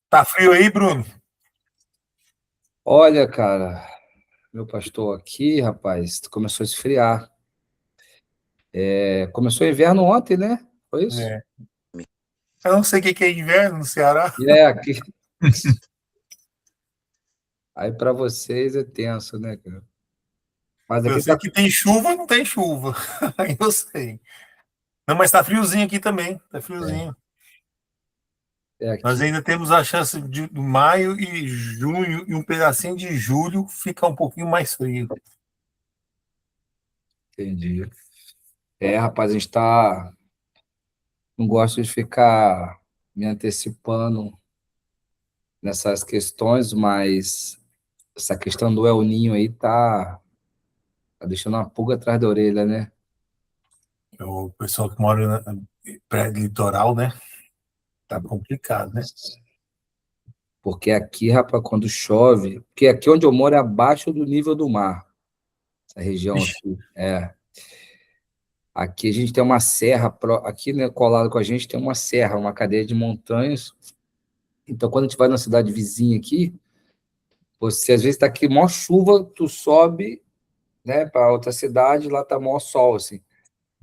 Tá frio aí, Bruno? Olha, cara, meu pastor aqui, rapaz, começou a esfriar. Começou o inverno ontem, né? Foi isso? É. Eu não sei o que que é inverno no Ceará. Aqui. Aí para vocês é tenso, né, cara? Mas Eu aqui sei tá. que tem chuva e não tem chuva. Aí eu sei. Não, mas tá friozinho aqui também. Tá É, friozinho. Nós aqui, ainda temos a chance de maio e junho e um pedacinho de julho ficar um pouquinho mais frio. entendi. Rapaz, a gente tá. Não gosto de ficar me antecipando nessas questões, mas essa questão do El Ninho aí tá deixando uma pulga atrás da orelha, né? O pessoal que mora na pré-litoral, né? Tá complicado, né? Porque aqui, rapaz, quando chove, porque aqui onde eu moro é abaixo do nível do mar, essa região Ixi, aqui. Aqui a gente tem uma serra, aqui, né, colado com a gente tem uma serra, uma cadeia de montanhas. Então, quando a gente vai na cidade vizinha aqui, você às vezes está aqui, maior chuva, tu sobe, né, para outra cidade, lá tá maior sol, assim.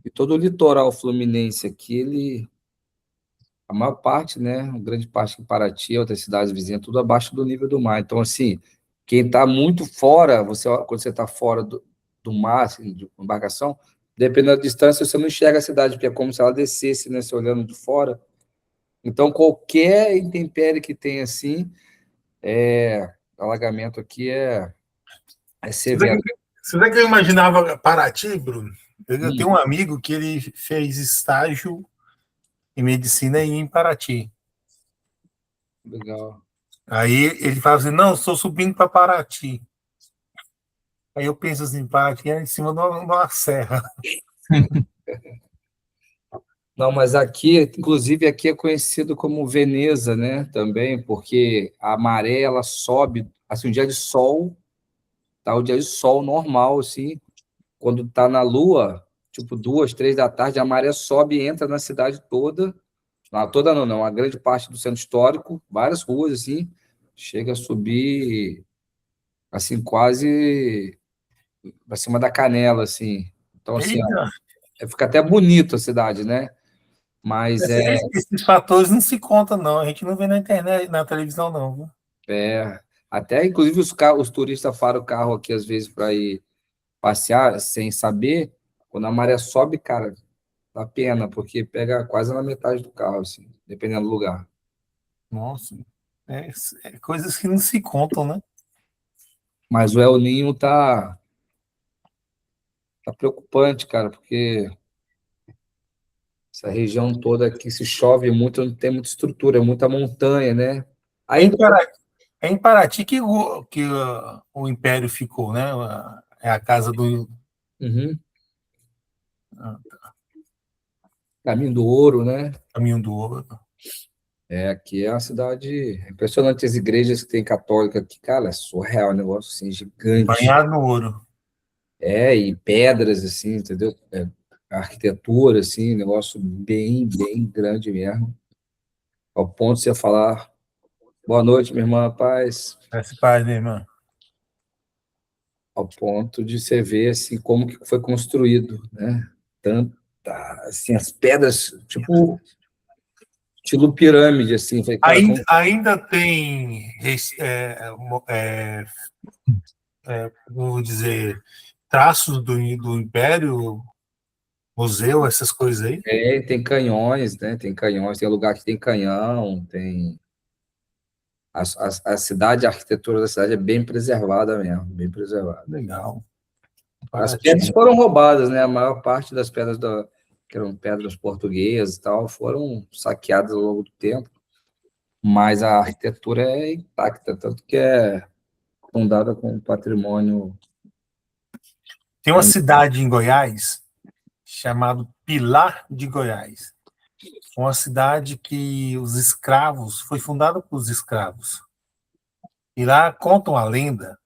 E todo o litoral fluminense aqui, a maior parte, né, uma grande parte de Paraty, outras cidades vizinhas, tudo abaixo do nível do mar. Então, assim, quem está muito fora, quando você está fora do mar, assim, de uma embarcação, dependendo da distância, você não enxerga a cidade, porque é como se ela descesse, né, você olhando de fora. Então, qualquer intempérie que tem assim, alagamento aqui é Será severo. que, será que eu imaginava Paraty, Bruno? Eu tenho um Hum, amigo que ele fez estágio em medicina aí em Paraty. legal. Aí ele fala assim: não, estou subindo para Paraty. Aí eu penso assim: Paraty é em cima de uma serra. Não, mas aqui, inclusive aqui é conhecido como Veneza, né? Também, porque a maré ela sobe, assim, um dia de sol, tá? O dia de sol normal, assim, quando tá na lua, tipo 2, 3 da tarde, a maré sobe e entra na cidade toda, não, toda não, a grande parte do centro histórico, várias ruas assim, chega a subir assim quase para cima da canela, assim. Então, assim, ó, Eita, fica até bonito a cidade, né? Mas esses fatores não se contam, não. A gente não vê na internet, na televisão, não. Viu? até inclusive os turistas param o carro aqui às vezes para ir passear sem saber. Quando a maré sobe, cara, dá pena, porque pega quase na metade do carro, assim, dependendo do lugar. Nossa, é, é coisas que não se contam, né? Mas o El Ninho tá preocupante, cara, porque essa região toda aqui se chove muito, não tem muita estrutura, é muita montanha, né? É em Ainda. Paraty, é em Paraty que o Império ficou, né? É a casa do. Uhum. Caminho do Ouro, né? Caminho do Ouro. Aqui é uma cidade impressionante, as igrejas que tem católica aqui, cara, é surreal, um negócio assim, gigante. Banhado no ouro. E pedras, assim, entendeu? Arquitetura, assim, negócio bem grande mesmo. Ao ponto de você falar, boa noite, minha irmã, paz. Esse pai, né, irmã? Ao ponto de você ver, assim, como que foi construído, né? Tanta, assim, as pedras, tipo, estilo pirâmide, assim. Falei, cara, Ainda tem, vamos dizer, traços do Império, museu, essas coisas aí? tem canhões, né? Tem canhões, tem lugar que tem canhão, tem. A cidade, a arquitetura da cidade é bem preservada mesmo, bem preservada. Legal. As pedras Paraty. foram roubadas, né? A maior parte das pedras que eram pedras portuguesas e tal, foram saqueadas ao longo do tempo, mas a arquitetura é intacta, tanto que é fundada com patrimônio. Tem uma cidade em Goiás chamada Pilar de Goiás. Uma cidade que os escravos, foi fundada por os escravos. E lá contam a lenda,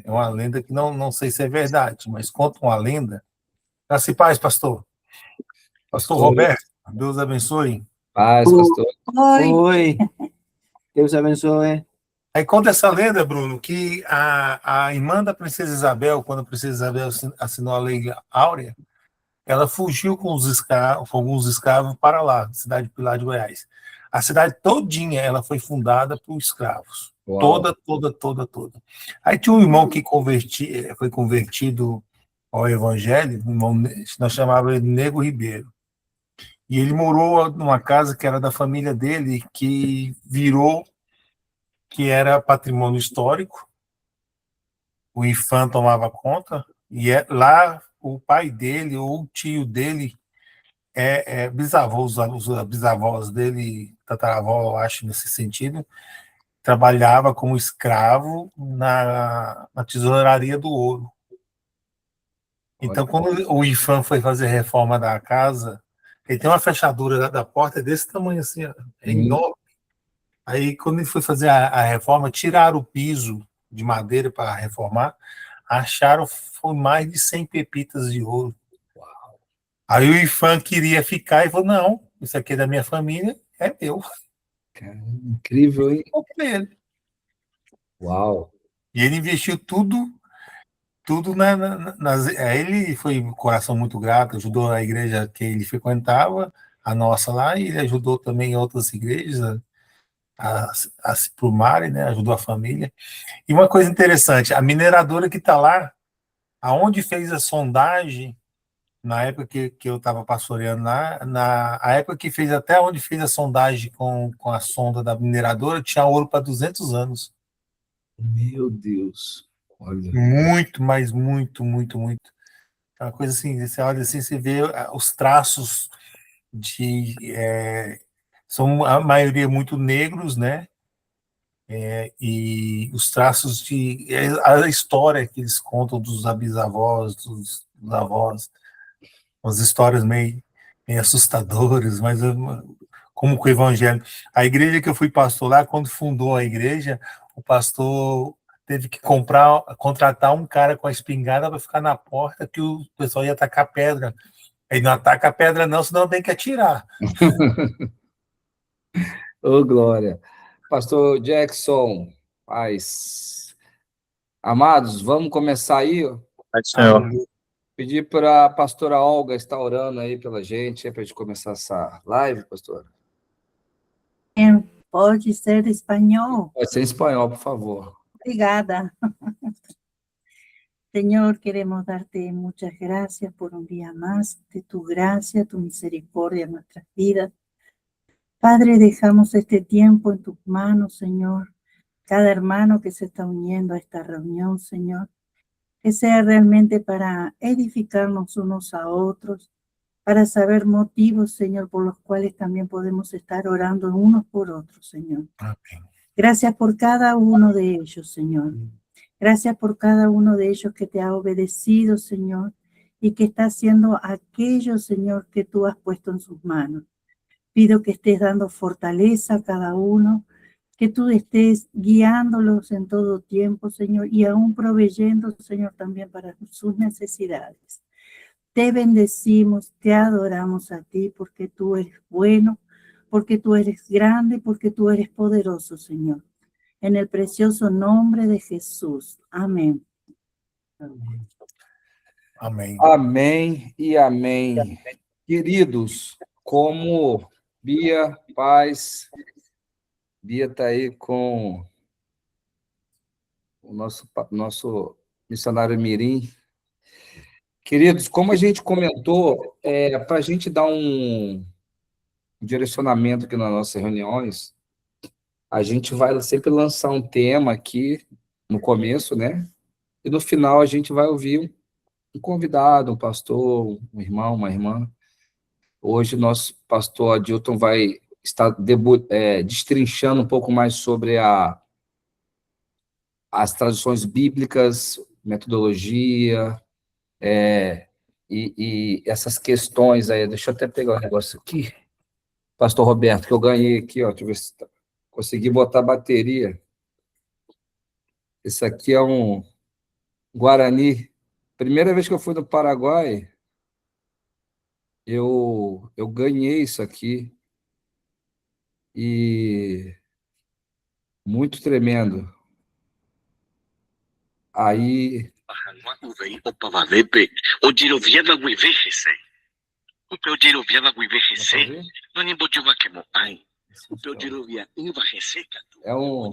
é uma lenda que não sei se é verdade, mas contam a lenda. Graça e paz, pastor. Pastor Pastor, Roberto, Deus abençoe. paz, pastor. Oi, Deus abençoe. Aí conta essa lenda, Bruno, que a irmã da princesa Isabel, quando a princesa Isabel assinou a Lei Áurea, ela fugiu com alguns escravos para lá, cidade de Pilar de Goiás. A cidade todinha ela foi fundada por escravos. Uau. Toda, toda, toda, toda. Aí tinha um irmão que foi convertido ao evangelho, um irmão, nós chamávamos ele de Nego Ribeiro. E ele morou numa casa que era da família dele, que era patrimônio histórico. O IFAM tomava conta, e lá o pai dele ou o tio dele bisavô, os bisavós dele, tataravó, eu acho, nesse sentido, trabalhava como escravo na tesouraria do ouro. Então, quando o IFAM foi fazer a reforma da casa, ele tem uma fechadura da porta desse tamanho assim, é enorme. Aí, quando ele foi fazer a reforma, tiraram o piso de madeira para reformar, acharam foi mais de 100 pepitas de ouro. Aí o IFAM queria ficar e falou, não, isso aqui é da minha família, é meu. Cara, incrível, hein? Ele. Uau. E ele investiu tudo nas. Aí ele foi um coração muito grato, ajudou a igreja que ele frequentava, a nossa lá, e ele ajudou também outras igrejas a se prumarem, né? Ajudou a família. E uma coisa interessante, a mineradora que está lá, aonde fez a sondagem, na época que eu estava pastoreando lá, a época que fez até onde fez a sondagem com a sonda da mineradora, tinha ouro para 200 anos. Meu Deus. Olha. Muito, mas muito, muito, muito. É uma coisa assim, você olha assim, você vê os traços de. São a maioria muito negros, né? E os traços de. A história que eles contam dos bisavós, dos avós, umas histórias meio assustadoras, mas como com o evangelho. A igreja que eu fui pastor lá, quando fundou a igreja, o pastor teve que contratar um cara com a espingarda para ficar na porta, que o pessoal ia atacar pedra. Ele não ataca a pedra não, senão tem que atirar. Ô, glória. Pastor Jackson, paz. Amados, vamos começar aí. Aleluia. Pedir para a pastora Olga estar orando aí pela gente, para a gente começar essa live, pastora. Pode ser espanhol. Pode ser em espanhol, por favor. Obrigada. Señor, queremos darte muchas gracias por un día más de tu gracia, tu misericordia en nuestras vidas. Padre, dejamos este tiempo en tus manos, Señor. Cada hermano que se está uniendo a esta reunión, Señor, que sea realmente para edificarnos unos a otros, para saber motivos, Señor, por los cuales también podemos estar orando unos por otros, Señor. Amém. Gracias por cada uno de ellos, Señor. Gracias por cada uno de ellos que te ha obedecido, Señor, y que está haciendo aquello, Señor, que tú has puesto en sus manos. Pido que estés dando fortaleza a cada uno, que tú estés guiándolos en todo tiempo, Señor, y aún proveyendo, Señor, también para sus necesidades. Te bendecimos, te adoramos a ti, porque tú eres bueno, porque tú eres grande, porque tú eres poderoso, Señor. En el precioso nombre de Jesús. Amén. Amém. Amém e amém. Queridos, como Bia, paz, Bia está aí com o nosso missionário Mirim. Queridos, como a gente comentou, para a gente dar um direcionamento aqui nas nossas reuniões, a gente vai sempre lançar um tema aqui no começo, né? E no final a gente vai ouvir um convidado, um pastor, um irmão, uma irmã. Hoje o nosso pastor Adilton vai estar destrinchando um pouco mais sobre as traduções bíblicas, metodologia, e essas questões aí. Deixa eu até pegar um negócio aqui. Pastor Roberto, que eu ganhei aqui, ó, deixa eu ver se consegui botar a bateria. Esse aqui é um Guarani. Primeira vez que eu fui no Paraguai, eu ganhei isso aqui. E Muito tremendo. Aí, é um...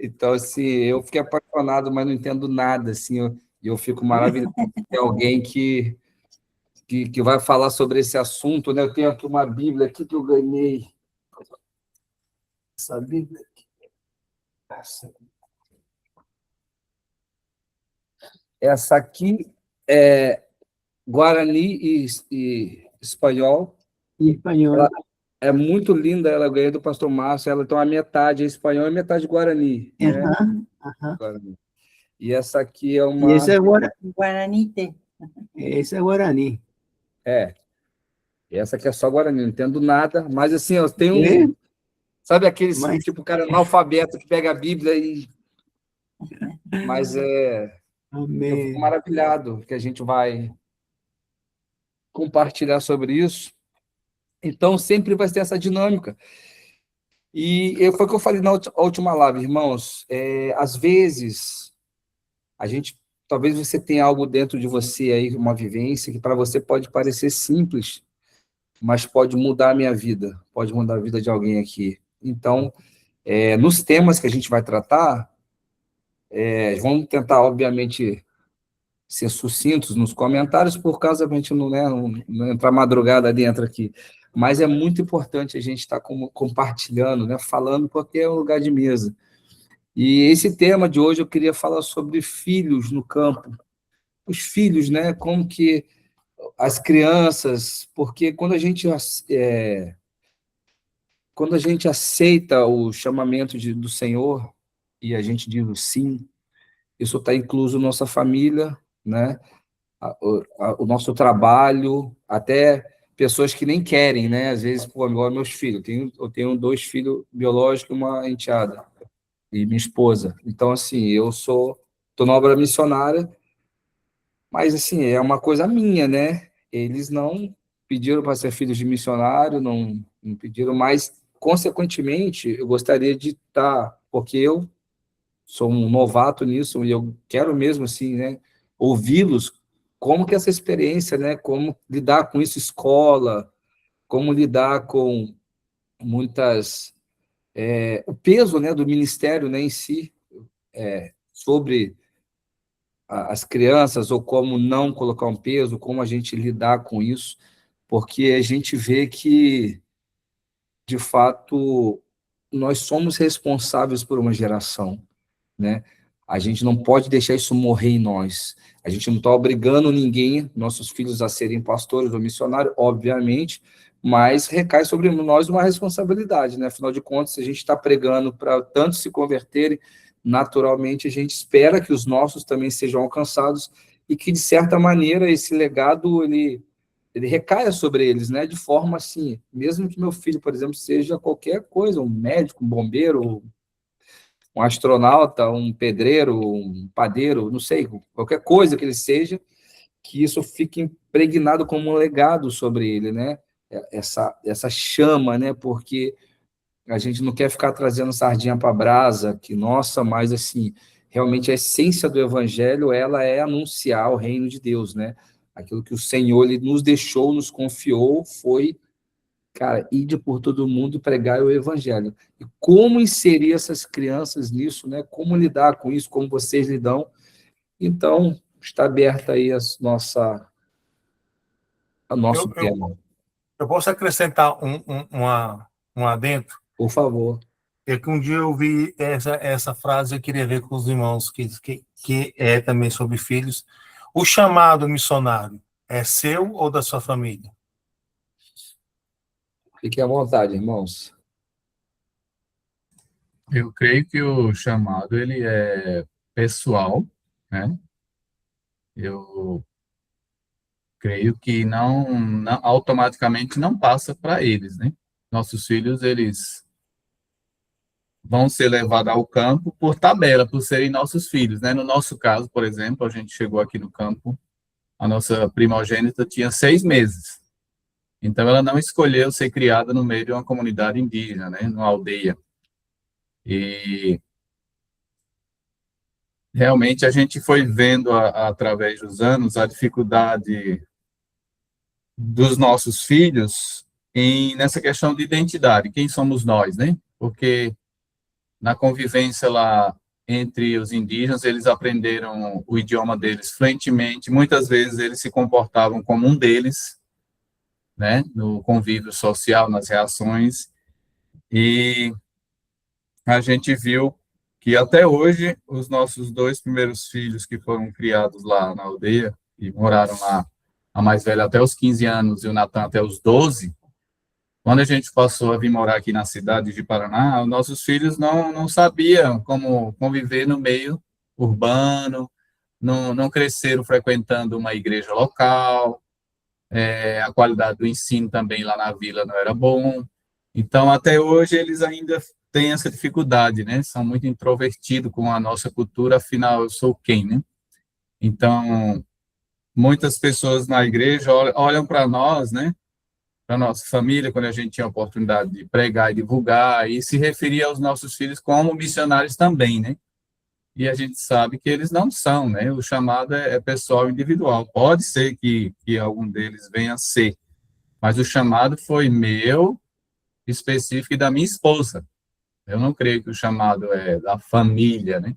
Então, assim, eu fiquei apaixonado, mas não entendo nada, assim, eu fico maravilhado de ter alguém que vai falar sobre esse assunto, né? Eu tenho aqui uma Bíblia aqui que eu ganhei. Essa Bíblia aqui. Essa aqui é Guarani e espanhol. Em espanhol. Ela é muito linda, ela ganhei do pastor Márcio, ela tem uma metade espanhol e metade Guarani, né? Ajá, ajá. Guarani. E essa aqui é Y uma... esa es Guaranite. esa es guaraní. E essa aqui é só Guarani, não entendo nada, mas assim, eu tenho É? Sabe aqueles, Mas- tipo, cara analfabeto que pega a Bíblia e... Mas eu fico Amén. maravilhado que a gente vai compartilhar sobre isso. Então, sempre vai ter essa dinâmica. E foi o que eu falei na última live, irmãos. Às vezes, talvez você tenha algo dentro de você aí, uma vivência, que para você pode parecer simples, mas pode mudar a minha vida, pode mudar a vida de alguém aqui. Então, nos temas que a gente vai tratar, vamos tentar, obviamente, ser sucintos nos comentários, por causa da gente não entrar madrugada dentro aqui. Mas é muito importante a gente estar compartilhando, né, falando, porque é um lugar de mesa. E esse tema de hoje eu queria falar sobre filhos no campo. Os filhos, né, como que as crianças, porque quando a gente aceita o chamamento do Senhor, e a gente diz o sim, isso está incluso nossa família, né? O nosso trabalho, até pessoas que nem querem, né? Às vezes, pô, igual meus filhos. Eu tenho 2 filhos biológicos e uma enteada, e minha esposa. Então, assim, estou na obra missionária, mas, assim, é uma coisa minha, né? Eles não pediram para ser filhos de missionário, não pediram, mas, consequentemente, eu gostaria de estar, porque eu sou um novato nisso e eu quero mesmo, assim, né, ouvi-los, como que essa experiência, né, como lidar com isso, escola, como lidar com muitas... o peso, né, do ministério, né, em si, sobre as crianças, ou como não colocar um peso, como a gente lidar com isso, porque a gente vê que, de fato, nós somos responsáveis por uma geração, né? A gente não pode deixar isso morrer em nós. A gente não está obrigando ninguém, nossos filhos, a serem pastores ou missionários, obviamente, mas recai sobre nós uma responsabilidade, né? Afinal de contas, se a gente está pregando para tantos se converterem, naturalmente a gente espera que os nossos também sejam alcançados e que, de certa maneira, esse legado ele recaia sobre eles, né? De forma assim, mesmo que meu filho, por exemplo, seja qualquer coisa, um médico, um bombeiro, um astronauta, um pedreiro, um padeiro, não sei, qualquer coisa que ele seja, que isso fique impregnado como um legado sobre ele, né? Essa chama, né? Porque a gente não quer ficar trazendo sardinha para a brasa, que, nossa, mas assim, realmente a essência do evangelho, ela é anunciar o reino de Deus, né? Aquilo que o Senhor ele nos deixou, nos confiou, foi, cara, ide por todo mundo e pregar o evangelho. E como inserir essas crianças nisso, né? Como lidar com isso, como vocês lidam. Então, está aberta aí a nosso tema. Eu posso acrescentar um adendo? Por favor. É que um dia eu vi essa frase, eu queria ver com os irmãos, que é também sobre filhos. O chamado missionário é seu ou da sua família? Fiquem à vontade, irmãos. Eu creio que o chamado ele é pessoal, né? Eu creio que não automaticamente não passa para eles, né? Nossos filhos eles vão ser levados ao campo por tabela, por serem nossos filhos, né? No nosso caso, por exemplo, a gente chegou aqui no campo, a nossa primogênita tinha 6 meses. Então, ela não escolheu ser criada no meio de uma comunidade indígena, né, numa aldeia. E realmente a gente foi vendo através dos anos a dificuldade dos nossos filhos nessa questão de identidade, quem somos nós, né? Porque na convivência lá entre os indígenas, eles aprenderam o idioma deles fluentemente, muitas vezes eles se comportavam como um deles, né? No convívio social, nas reações, e a gente viu que até hoje os nossos dois primeiros filhos que foram criados lá na aldeia e moraram lá, a mais velha até os 15 anos e o Natan até os 12, quando a gente passou a vir morar aqui na cidade de Paraná, os nossos filhos não sabiam como conviver no meio urbano, não cresceram frequentando uma igreja local, a qualidade do ensino também lá na vila não era bom. Então, até hoje, eles ainda têm essa dificuldade, né? São muito introvertidos com a nossa cultura, afinal, eu sou quem, né? Então, muitas pessoas na igreja olham para nós, né? Para nossa família, quando a gente tinha a oportunidade de pregar e divulgar, e se referia aos nossos filhos como missionários também, né? E a gente sabe que eles não são, né? O chamado é pessoal individual. Pode ser que algum deles venha a ser, mas o chamado foi meu, específico, e da minha esposa. Eu não creio que o chamado é da família, né?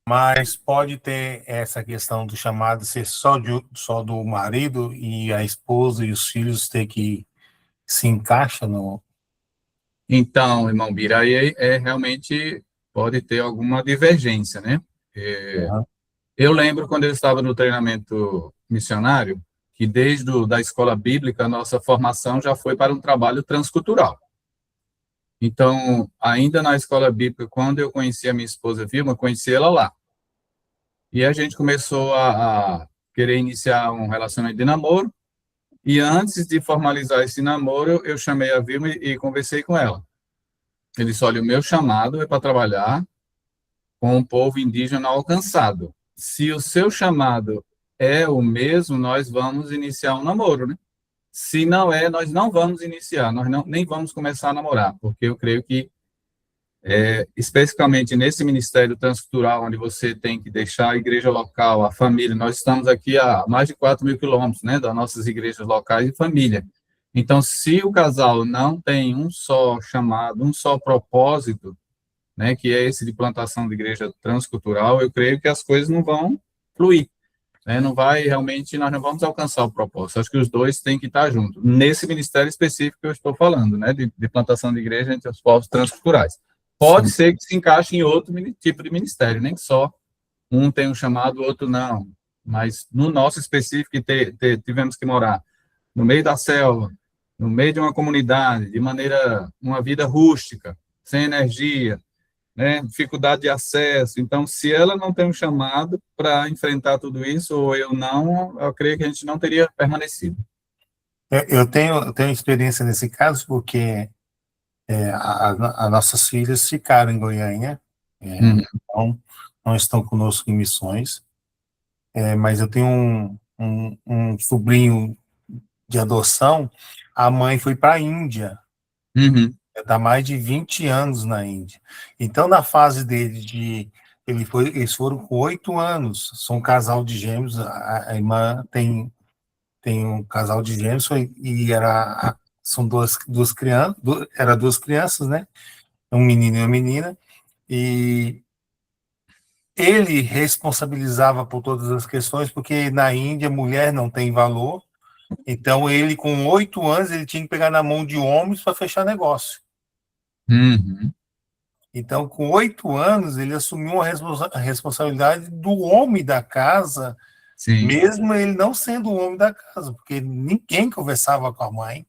Mas pode ter essa questão do chamado ser só do marido e a esposa e os filhos ter que se encaixa no... Então, irmão Bira, aí realmente pode ter alguma divergência, né? Uhum. Eu lembro quando eu estava no treinamento missionário, que desde da escola bíblica, a nossa formação já foi para um trabalho transcultural. Então, ainda na escola bíblica, quando eu conheci a minha esposa Vilma, conheci ela lá. E a gente começou a querer iniciar um relacionamento de namoro, e antes de formalizar esse namoro, eu chamei a Vilma e conversei com ela. Ele disse, olha, o meu chamado é para trabalhar com o povo indígena alcançado. Se o seu chamado é o mesmo, nós vamos iniciar um namoro, né? Se não é, nós não vamos iniciar, nós nem vamos começar a namorar, porque eu creio que, especificamente nesse ministério transcultural, onde você tem que deixar a igreja local, a família, nós estamos aqui a mais de 4.000 quilômetros, né, das nossas igrejas locais e família. Então, se o casal não tem um só chamado, um só propósito, né, que é esse de plantação de igreja transcultural, eu creio que as coisas não vão fluir, né, não vai realmente, nós não vamos alcançar o propósito. Acho que os dois têm que estar juntos. Nesse ministério específico que eu estou falando, né, de plantação de igreja entre os povos transculturais. Pode ser que se encaixe em outro tipo de ministério, nem que só um tem um chamado, o outro não. Mas no nosso específico, tivemos que morar no meio da selva, no meio de uma comunidade, de maneira, uma vida rústica, sem energia, né, dificuldade de acesso. Então, se ela não tem um chamado para enfrentar tudo isso, ou eu não, eu creio que a gente não teria permanecido. Eu tenho experiência nesse caso, porque as nossas filhas ficaram em Goiânia, então não estão conosco em missões, mas eu tenho um sobrinho de adoção, a mãe foi para a Índia, está mais de 20 anos na Índia. Então, na fase dele eles foram com 8 anos, são um casal de gêmeos, a irmã tem um casal de gêmeos, são duas crianças, eram duas crianças, né? Um menino e uma menina, e ele responsabilizava por todas as questões, porque na Índia mulher não tem valor, então ele com 8 anos ele tinha que pegar na mão de homens para fechar negócio. Então, com 8 anos, ele assumiu a responsabilidade do homem da casa, Sim. Mesmo ele não sendo o homem da casa, porque ninguém conversava com a mãe,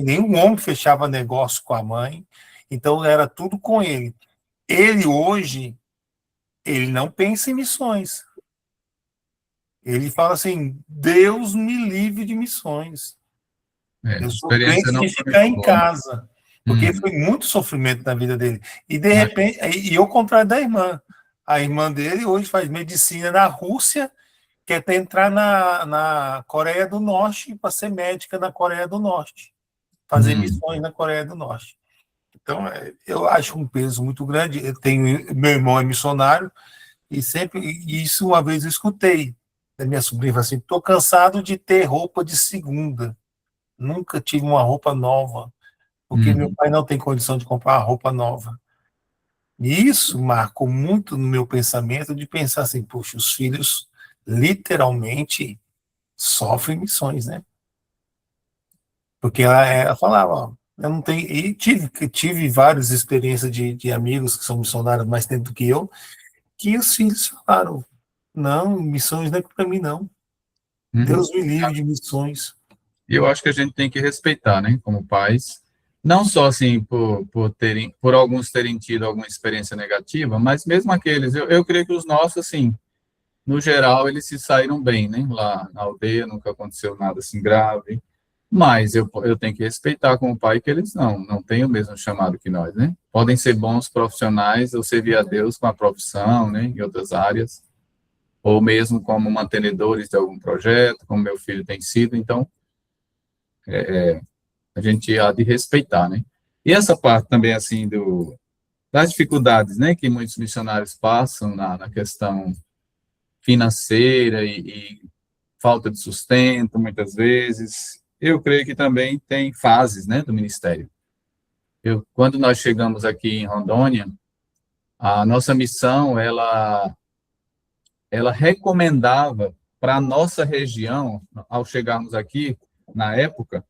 nenhum homem fechava negócio com a mãe, então era tudo com ele. Ele hoje, ele não pensa em missões. Ele fala assim, Deus me livre de missões. Eu sou crente de ficar em casa, porque foi muito sofrimento na vida dele. E de repente, e ao contrário da irmã, a irmã dele hoje faz medicina na Rússia, quer entrar na Coreia do Norte para ser médica na Coreia do Norte, fazer missões na Coreia do Norte. Então, eu acho um peso muito grande. Meu irmão é missionário, e isso uma vez eu escutei da minha sobrinha, falou assim: estou cansado de ter roupa de segunda, nunca tive uma roupa nova, porque meu pai não tem condição de comprar uma roupa nova. E isso marcou muito no meu pensamento, de pensar assim: poxa, os filhos literalmente sofrem missões, né? Porque ela falava, ó, eu não tenho. E tive várias experiências de amigos que são missionários mais tempo do que eu, que os filhos falaram: não, missões não é para mim, não. Deus me livre de missões. E eu acho que a gente tem que respeitar, né, como pais, não só assim por alguns terem tido alguma experiência negativa, mas mesmo aqueles, eu creio que os nossos, assim, no geral, eles se saíram bem, né, lá na aldeia, nunca aconteceu nada assim grave, mas eu tenho que respeitar como pai que eles não têm o mesmo chamado que nós, né, podem ser bons profissionais ou servir a Deus com a profissão, né, em outras áreas, ou mesmo como mantenedores de algum projeto, como meu filho tem sido, então, a gente há de respeitar, né? E essa parte também, assim, das dificuldades, né, que muitos missionários passam na questão financeira e falta de sustento, muitas vezes, eu creio que também tem fases, né, do ministério. Quando nós chegamos aqui em Rondônia, a nossa missão, ela recomendava para a nossa região, ao chegarmos aqui, na época,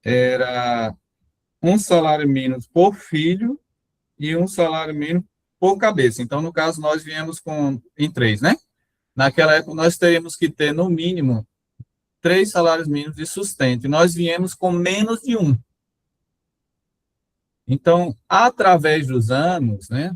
era um salário mínimo por filho e um salário mínimo por cabeça. Então, no caso, nós viemos em 3, né? Naquela época, nós teríamos que ter, no mínimo, 3 salários mínimos de sustento. E nós viemos com menos de 1. Então, através dos anos, né,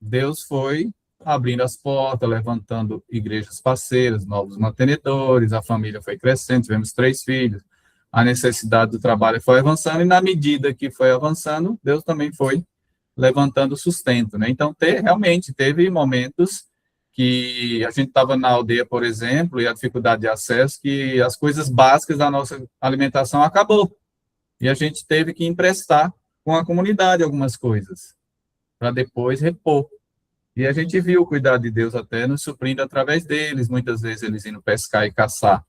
Deus foi abrindo as portas, levantando igrejas parceiras, novos mantenedores, a família foi crescendo, tivemos 3 filhos, a necessidade do trabalho foi avançando, e na medida que foi avançando, Deus também foi levantando sustento, né? Então, realmente teve momentos que a gente estava na aldeia, por exemplo, e a dificuldade de acesso, que as coisas básicas da nossa alimentação acabou, e a gente teve que emprestar com a comunidade algumas coisas, para depois repor. E a gente viu o cuidado de Deus até nos suprindo através deles, muitas vezes eles indo pescar e caçar,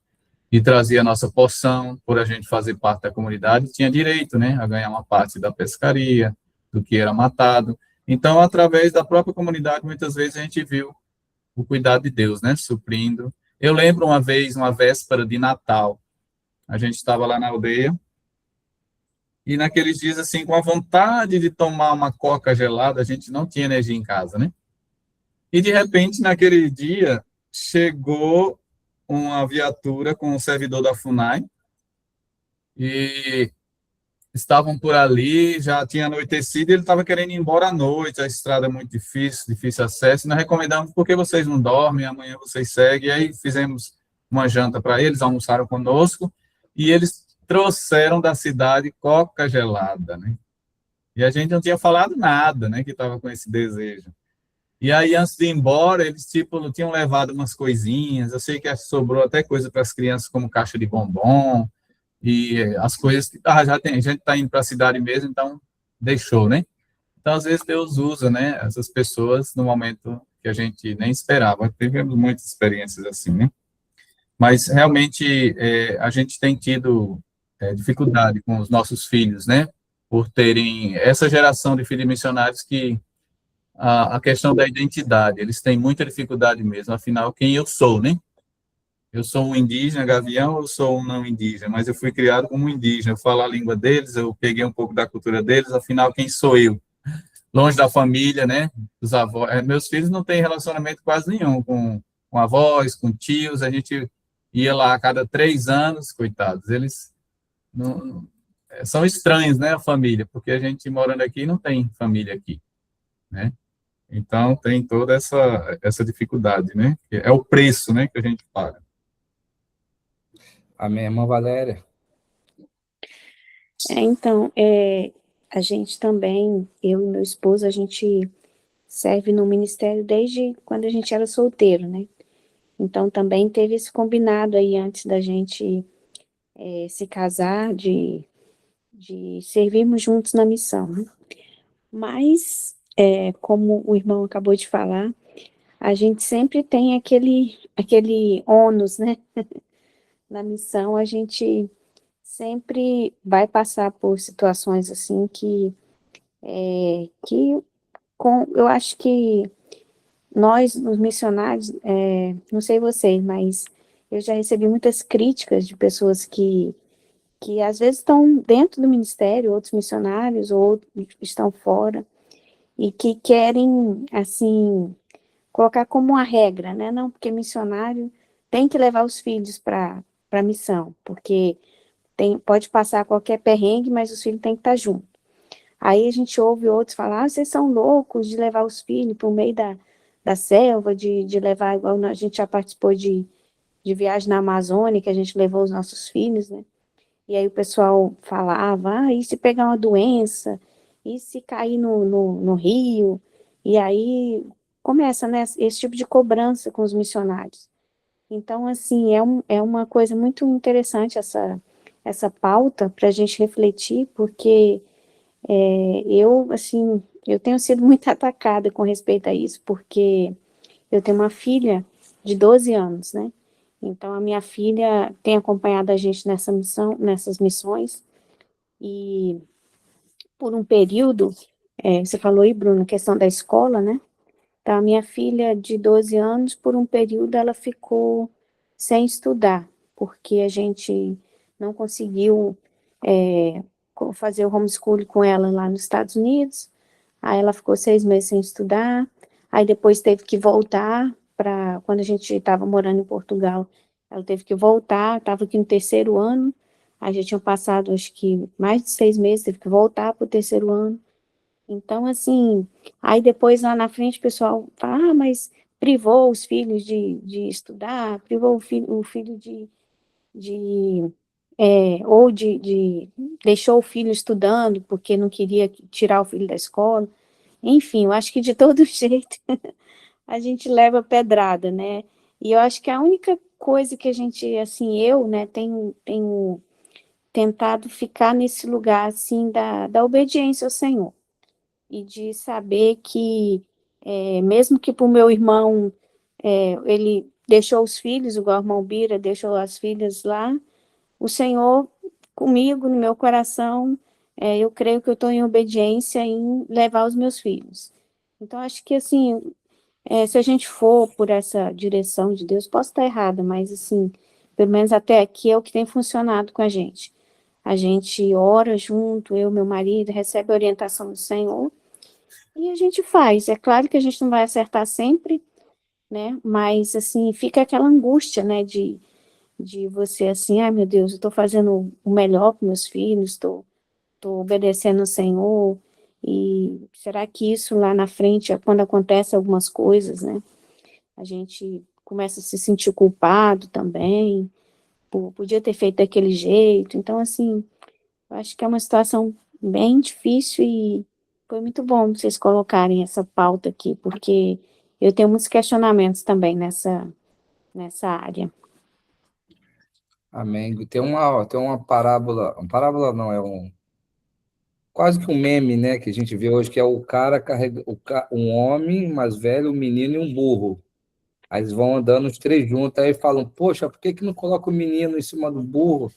e trazia a nossa porção, por a gente fazer parte da comunidade, tinha direito, né, a ganhar uma parte da pescaria, do que era matado. Então, através da própria comunidade, muitas vezes a gente viu o cuidado de Deus, né, suprindo. Eu lembro uma vez, uma véspera de Natal, a gente estava lá na aldeia, e naqueles dias, assim, com a vontade de tomar uma coca gelada, a gente não tinha energia em casa, né? E, de repente, naquele dia, chegou uma viatura com o servidor da FUNAI, e estavam por ali, já tinha anoitecido, e ele estava querendo ir embora à noite, a estrada é muito difícil acesso, e nós recomendamos, por que vocês não dormem, amanhã vocês seguem, e aí fizemos uma janta para eles, almoçaram conosco, e eles trouxeram da cidade coca gelada, né? E a gente não tinha falado nada, né, que estava com esse desejo. E aí, antes de ir embora, eles, tipo, tinham levado umas coisinhas, eu sei que sobrou até coisa para as crianças, como caixa de bombom, e as coisas que a gente está indo para a cidade mesmo, então deixou, né? Então, às vezes, Deus usa, né, essas pessoas no momento que a gente nem esperava. Tivemos muitas experiências assim, né? Mas, realmente, a gente tem tido dificuldade com os nossos filhos, né? Por terem essa geração de filhos missionários que a questão da identidade, eles têm muita dificuldade mesmo, afinal, quem eu sou, né? Eu sou um indígena, gavião, ou eu sou um não indígena, mas eu fui criado como um indígena, eu falo a língua deles, eu peguei um pouco da cultura deles, afinal, quem sou eu? Longe da família, né? Dos avós. Meus filhos não têm relacionamento quase nenhum com avós, com tios, a gente ia lá a cada 3 anos, coitados, eles são estranhos, né, a família, porque a gente morando aqui não tem família aqui, né? Então, tem toda essa dificuldade, né? É o preço, né, que a gente paga. A minha irmã Valéria. Então, a gente também, eu e meu esposo, a gente serve no ministério desde quando a gente era solteiro, né? Então também teve esse combinado aí antes da gente se casar, de servirmos juntos na missão, né? Mas, como o irmão acabou de falar, a gente sempre tem aquele ônus, né? Na missão, a gente sempre vai passar por situações assim eu acho que nós, os missionários, não sei vocês, mas eu já recebi muitas críticas de pessoas que às vezes estão dentro do ministério, outros missionários, ou estão fora, e que querem, assim, colocar como uma regra, né? Não, porque missionário tem que levar os filhos para a missão, porque pode passar qualquer perrengue, mas os filhos têm que estar juntos. Aí a gente ouve outros falar, vocês são loucos de levar os filhos para o meio da selva, de levar, igual a gente já participou de viagem na Amazônia, que a gente levou os nossos filhos, né? E aí o pessoal falava, e se pegar uma doença? E se cair no rio? E aí começa, né, esse tipo de cobrança com os missionários. Então, assim, é uma coisa muito interessante essa pauta para a gente refletir, porque assim, eu tenho sido muito atacada com respeito a isso, porque eu tenho uma filha de 12 anos, né? Então, a minha filha tem acompanhado a gente nessas missões, e por um período, você falou aí, Bruno, questão da escola, né? Então, a minha filha de 12 anos, por um período, ela ficou sem estudar, porque a gente não conseguiu fazer o homeschooling com ela lá nos Estados Unidos. Aí ela ficou 6 meses sem estudar, aí depois teve que voltar quando a gente estava morando em Portugal, ela teve que voltar, estava aqui no terceiro ano, aí já tinham passado acho que mais de 6 meses, teve que voltar para o terceiro ano. Então, assim, aí depois lá na frente o pessoal fala, mas privou os filhos de estudar, privou o filho de ou deixou o filho estudando porque não queria tirar o filho da escola. Enfim, eu acho que de todo jeito a gente leva pedrada, né? E eu acho que a única coisa que a gente, assim, eu, né, tenho tentado ficar nesse lugar, assim, da obediência ao Senhor. E de saber que, mesmo que para o meu irmão, ele deixou os filhos, igual o irmão Bira deixou as filhas lá, o Senhor comigo, no meu coração, eu creio que eu estou em obediência em levar os meus filhos. Então, acho que, assim, se a gente for por essa direção de Deus, posso estar errada, mas, assim, pelo menos até aqui é o que tem funcionado com a gente. A gente ora junto, eu e meu marido, recebe a orientação do Senhor e a gente faz. É claro que a gente não vai acertar sempre, né? Mas, assim, fica aquela angústia, né, de você, assim, ai, meu Deus, eu estou fazendo o melhor para meus filhos, estou obedecendo ao Senhor, e será que isso lá na frente, quando acontece algumas coisas, né, a gente começa a se sentir culpado também, podia ter feito daquele jeito. Então, assim, eu acho que é uma situação bem difícil e foi muito bom vocês colocarem essa pauta aqui, porque eu tenho muitos questionamentos também nessa área. Amém. Tem uma parábola não, quase que um meme, né, que a gente vê hoje, que é o cara carrega um homem mais velho, um menino e um burro. Aí eles vão andando os três juntos, aí falam, poxa, por que não coloca o menino em cima do burro?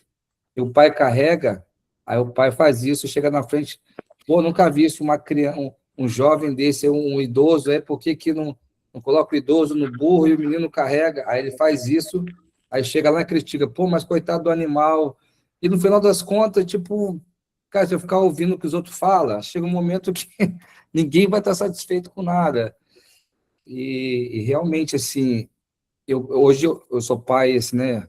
E o pai carrega, aí o pai faz isso, chega na frente, pô, nunca vi isso, uma criança, um jovem desse, um idoso, por que não coloca o idoso no burro e o menino carrega? Aí ele faz isso, aí chega lá e critica, pô, mas coitado do animal. E no final das contas, tipo, cara, se eu ficar ouvindo o que os outros falam, chega um momento que ninguém vai estar satisfeito com nada. E realmente, assim, hoje eu sou pai, assim, né?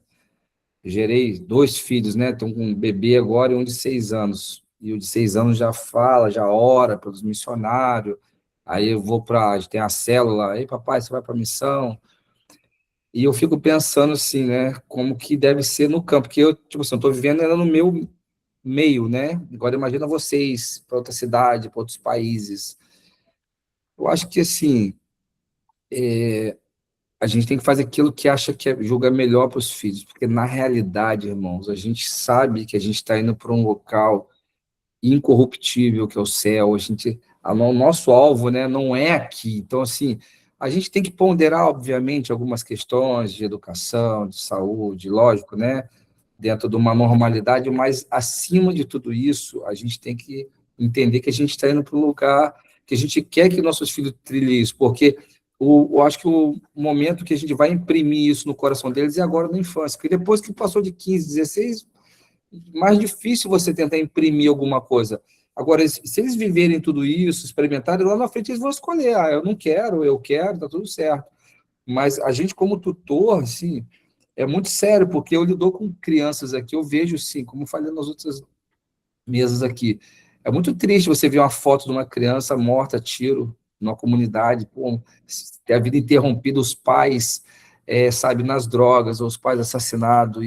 Gerei 2 filhos, né? Tenho um bebê agora e um de 6 anos. E o de 6 anos já fala, já ora pelos missionários. Aí eu vou para. A gente tem a célula. Aí, papai, você vai para a missão. E eu fico pensando assim, né? Como que deve ser no campo. Porque eu, tipo assim, eu estou vivendo ainda no meu meio, né? Agora imagina vocês para outra cidade, para outros países. Eu acho que, assim, a gente tem que fazer aquilo que acha que julga melhor para os filhos, porque na realidade, irmãos, a gente sabe que a gente está indo para um local incorruptível, que é o céu. O nosso alvo, né, não é aqui. Então, assim, a gente tem que ponderar, obviamente, algumas questões de educação, de saúde, lógico, né, dentro de uma normalidade, mas acima de tudo isso, a gente tem que entender que a gente está indo para um lugar que a gente quer que nossos filhos trilhem isso, porque eu acho que o momento que a gente vai imprimir isso no coração deles é agora na infância, porque depois que passou de 15, 16, mais difícil você tentar imprimir alguma coisa. Agora, se eles viverem tudo isso, experimentarem, lá na frente eles vão escolher, eu não quero, eu quero, tá tudo certo. Mas a gente, como tutor, assim, é muito sério, porque eu lido com crianças aqui, eu vejo, sim, como falei nas outras mesas aqui, é muito triste você ver uma foto de uma criança morta a tiro numa comunidade, pô, ter a vida interrompida, os pais, sabe, nas drogas, ou os pais assassinados,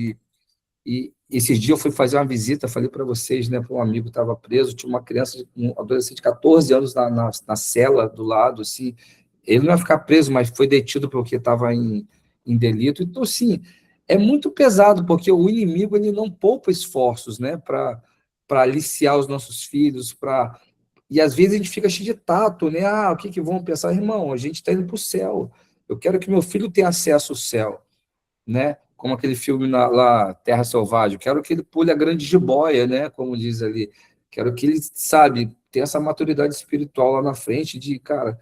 e esses dias eu fui fazer uma visita, falei para vocês, né, para um amigo que estava preso, tinha uma criança, um adolescente de 14 anos na cela do lado, assim, ele não ia ficar preso, mas foi detido porque estava em delito. Então, assim, é muito pesado, porque o inimigo ele não poupa esforços, né, para aliciar os nossos filhos, e às vezes a gente fica cheio de tato, né, o que vão pensar? Irmão, a gente está indo para o céu, eu quero que meu filho tenha acesso ao céu, né? Como aquele filme lá, Terra Selvagem. Quero que ele pule a grande jiboia, né? Como diz ali. Quero que ele, sabe, tenha essa maturidade espiritual lá na frente de, cara...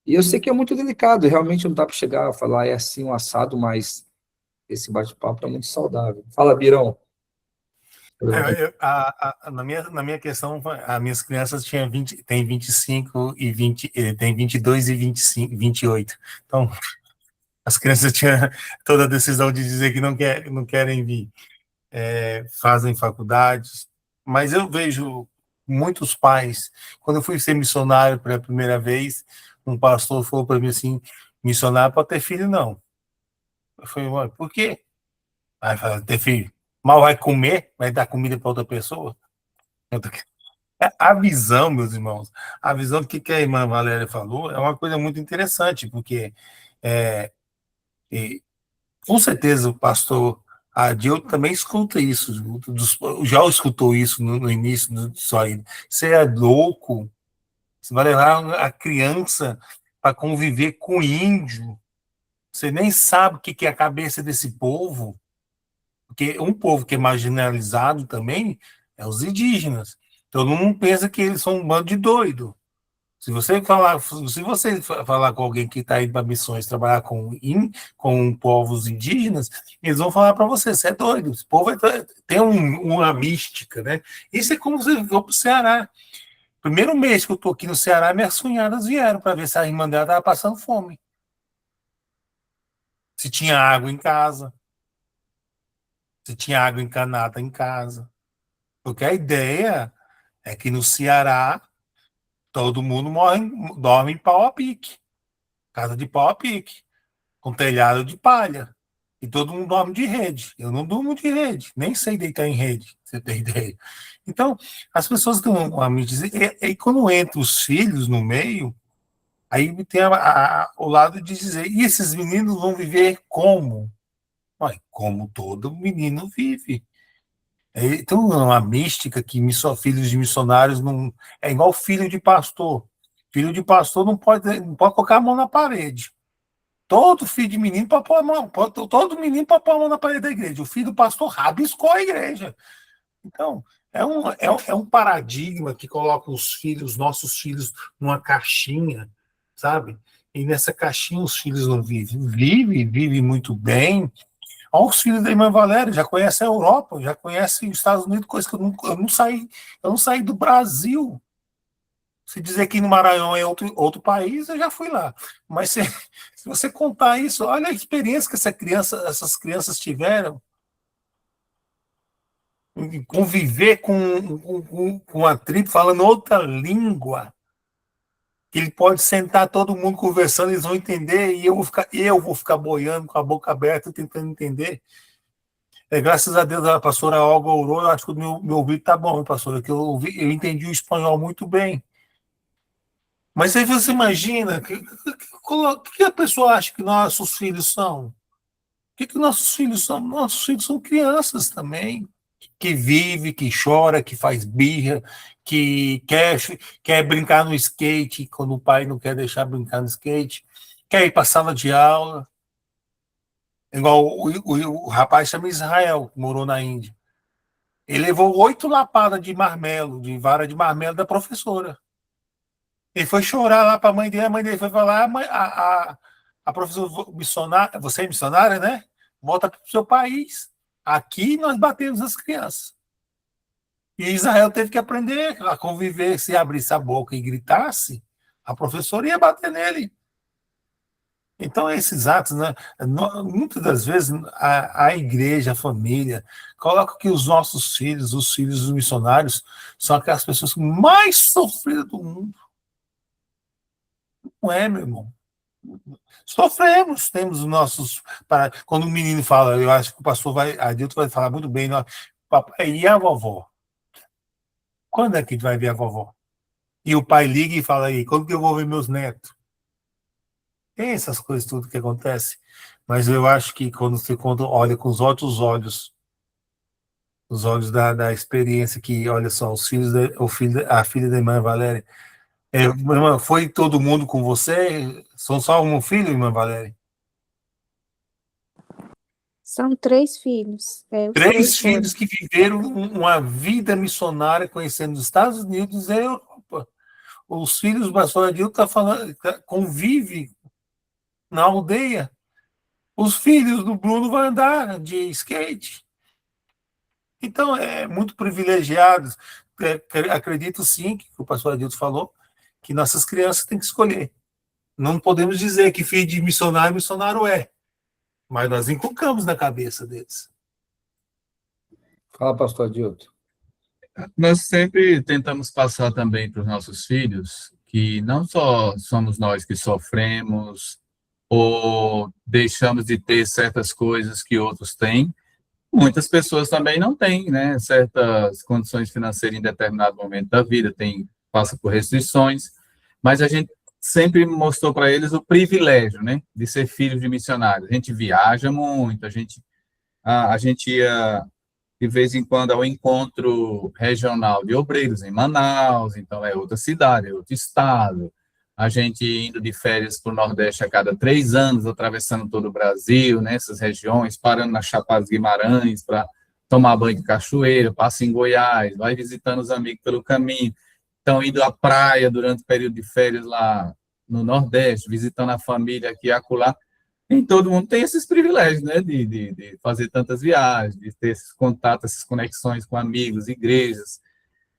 E eu sei que é muito delicado, realmente não dá para chegar a falar é assim um assado, mas esse bate-papo é muito saudável. Fala, Birão. Na minha questão, as minhas crianças tinham 20, tem 25 e 20, tem 22 e 25, 28. Então, as crianças tinham toda a decisão de dizer que não querem vir. Fazem faculdades, mas eu vejo muitos pais, quando eu fui ser missionário pela primeira vez, um pastor falou para mim assim, missionário pode ter filho, não. Eu falei, por quê? Vai ter filho. Mal vai comer, vai dar comida para outra pessoa. A visão, meus irmãos, a visão do que a irmã Valéria falou é uma coisa muito interessante, porque com certeza o pastor Adil também escuta isso, já escutou isso no início do aí. Você é louco, você vai levar a criança para conviver com índio, você nem sabe o que é a cabeça desse povo, porque um povo que é marginalizado também é os indígenas. Todo mundo pensa que eles são um bando de doido. Se você falar com alguém que está indo para missões, trabalhar com povos indígenas, eles vão falar para você é doido, esse povo tem uma mística, né? Isso é como você for para o Ceará. Primeiro mês que eu estou aqui no Ceará, minhas cunhadas vieram para ver se a irmã dela estava passando fome. Se tinha água em casa, se tinha água encanada em casa. Porque a ideia é que no Ceará todo mundo dorme em pau a pique. Casa de pau a pique, com telhado de palha. E todo mundo dorme de rede. Eu não durmo de rede, nem sei deitar em rede, você tem ideia. Então, as pessoas estão a me dizer, e quando entram os filhos no meio, aí tem o lado de dizer, e esses meninos vão viver como? Ué, como todo menino vive. Então, uma mística que filhos de missionários não. É igual filho de pastor. Filho de pastor não pode colocar a mão na parede. Todo filho de menino para pôr a mão, todo menino para pôr a mão na parede da igreja. O filho do pastor rabiscou a igreja. Então, é um paradigma que coloca os nossos filhos, numa caixinha, sabe? E nessa caixinha os filhos não vivem. Vive muito bem. Olha os filhos da irmã Valéria, já conhecem a Europa, já conhecem os Estados Unidos, coisa que eu não saí do Brasil. Se dizer que no Maranhão é outro país, eu já fui lá. Mas se você contar isso, olha a experiência que essas crianças tiveram em conviver com a tribo falando outra língua. Ele pode sentar todo mundo conversando, eles vão entender, e eu vou ficar boiando com a boca aberta, tentando entender. Graças a Deus, a pastora Olga orou, eu acho que o meu ouvido está bom, pastora, que eu entendi o espanhol muito bem. Mas aí você imagina, que a pessoa acha que nossos filhos são? O que nossos filhos são? Nossos filhos são crianças também, que vive, que chora, que faz birra, que quer brincar no skate quando o pai não quer deixar brincar no skate, quer ir para a sala de aula. Igual o rapaz chama Israel, que morou na Índia. Ele levou 8 lapadas de marmelo, de vara de marmelo da professora. Ele foi chorar lá para a mãe dele foi falar, a professora missionária, você é missionária, né? Volta para o seu país. Aqui nós batemos as crianças. E Israel teve que aprender a conviver, se abrisse a boca e gritasse, a professora ia bater nele. Então, esses atos, né, muitas das vezes, a igreja, a família, coloca que os nossos filhos, os filhos dos missionários, são aquelas pessoas mais sofridas do mundo. Não é, meu irmão? Sofremos, temos os nossos. Quando o menino fala, eu acho que o pastor Adilto vai falar muito bem, papai, e a vovó? Quando é que a gente vai ver a vovó? E o pai liga e fala aí, quando que eu vou ver meus netos? Tem essas coisas tudo que acontece, mas eu acho que quando olha com os outros olhos, os olhos da experiência, que olha só, a filha da irmã Valéria, irmã, foi todo mundo com você? São só um filho, irmã Valéria? São 3 filhos. Os 3 foram. filhos que viveram uma vida missionária, conhecendo os Estados Unidos e a Europa. Os filhos do pastor Adilto convive na aldeia. Os filhos do Bruno vão andar de skate. Então, é muito privilegiados. Acredito sim, que o pastor Adilto falou, que nossas crianças têm que escolher. Não podemos dizer que filho de missionário é. Mas nós inculcamos na cabeça deles. Fala, pastor Adilto. Nós sempre tentamos passar também para os nossos filhos que não só somos nós que sofremos ou deixamos de ter certas coisas que outros têm, muitas pessoas também não têm, né, certas condições financeiras em determinado momento da vida, passa por restrições, mas a gente sempre mostrou para eles o privilégio, né, de ser filho de missionários. A gente viaja muito, a gente ia de vez em quando ao encontro regional de obreiros em Manaus, então é outra cidade, é outro estado. A gente indo de férias para o Nordeste a cada 3 anos, atravessando todo o Brasil, nessas regiões, parando na Chapada dos Guimarães para tomar banho de cachoeira, passa em Goiás, vai visitando os amigos pelo caminho. Então, indo à praia durante o período de férias lá no Nordeste, visitando a família aqui e acolá. Nem todo mundo tem esses privilégios, né, de fazer tantas viagens, de ter esses contatos, essas conexões com amigos, igrejas.